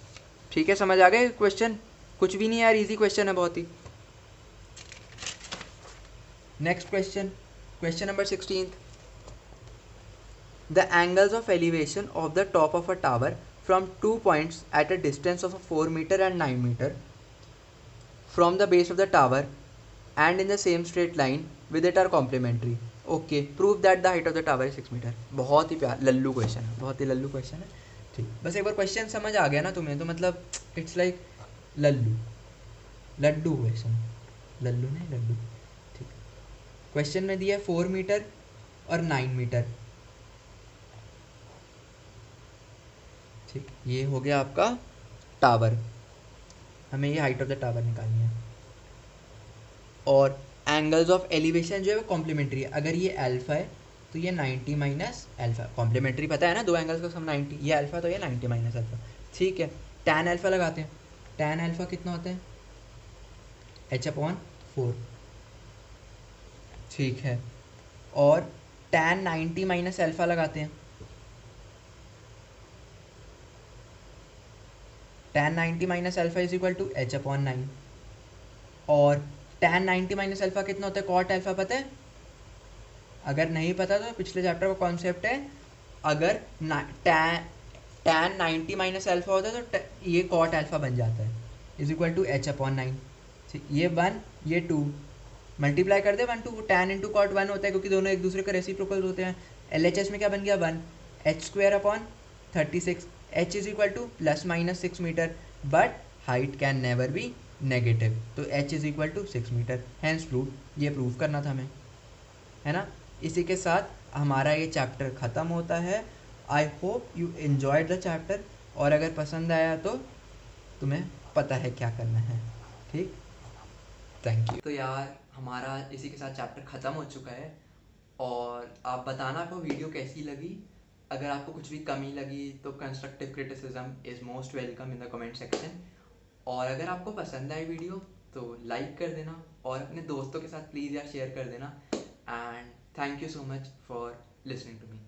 ठीक है। समझ आ गए क्वेश्चन, कुछ भी नहीं यार, इजी क्वेश्चन है बहुत ही। Next question, question number 16, the angles of elevation of the top of a tower from 2 points at a distance of 4 metre and 9 metre from the base of the tower and in the same straight line with it are complementary, okay, prove that the height of the tower is 6 metre. बहुत ही प्यार Lallu question है, बहुत ही Lallu question है, ठीक। बस एक बार question समझ आ गया ना तुम्हें तो मतलब इट्स लाइक लल्लू, लड्डू क्वेश्चन, लल्लू नहीं लड्डू, ठीक। क्वेश्चन में दिया 4 मीटर और 9 मीटर, ठीक, ये हो गया आपका टावर, हमें ये हाइट ऑफ द टावर निकालनी है, और एंगल्स ऑफ एलिवेशन जो है वो कॉम्प्लीमेंट्री है। अगर ये अल्फा है तो ये 90 माइनस अल्फा, कॉम्प्लीमेंट्री पता है ना, दो एंगल्स का सम 90, ये अल्फा तो ये 90 माइनस अल्फा। ठीक है, टैन अल्फा लगाते हैं। टैन अल्फा कितना होता है, h/4। ठीक है, और टैन 90 माइनस अल्फा लगाते हैं। Tan 90 minus alpha is equal to h/9। और टैन 90 माइनस अल्फा कितना होता है कॉट अल्फा पता है? अगर नहीं पता तो पिछले चैप्टर का कॉन्सेप्ट है, अगर टैन 90 माइनस अल्फा होता है तो ये कॉट अल्फा बन जाता है, इज इक्वल टू h/9। ये 1 ये 2 मल्टीप्लाई कर दे 1 2, टैन इंटू कॉट 1 होता है क्योंकि दोनों एक दूसरे के रेसिप्रोकल होते हैं। LHS में क्या बन गया 1, h² 36, h is equal to ±6 metre, but height can never be negative, तो h is equal to 6 metre, hence prove. ये प्रूव करना था हमें, है ना। इसी के साथ हमारा ये चैप्टर ख़त्म होता है। I hope you enjoyed the chapter, और अगर पसंद आया तो तुम्हें पता है क्या करना है। ठीक, थैंक यू। तो यार हमारा इसी के साथ चैप्टर ख़त्म हो चुका है, और आप बताना आपको वीडियो कैसी लगी। अगर आपको कुछ भी कमी लगी तो constructive criticism is most welcome in the comment section. और अगर आपको पसंद आए वीडियो तो लाइक कर देना, और अपने दोस्तों के साथ प्लीज़ यार शेयर कर देना। And thank you so much for listening to me.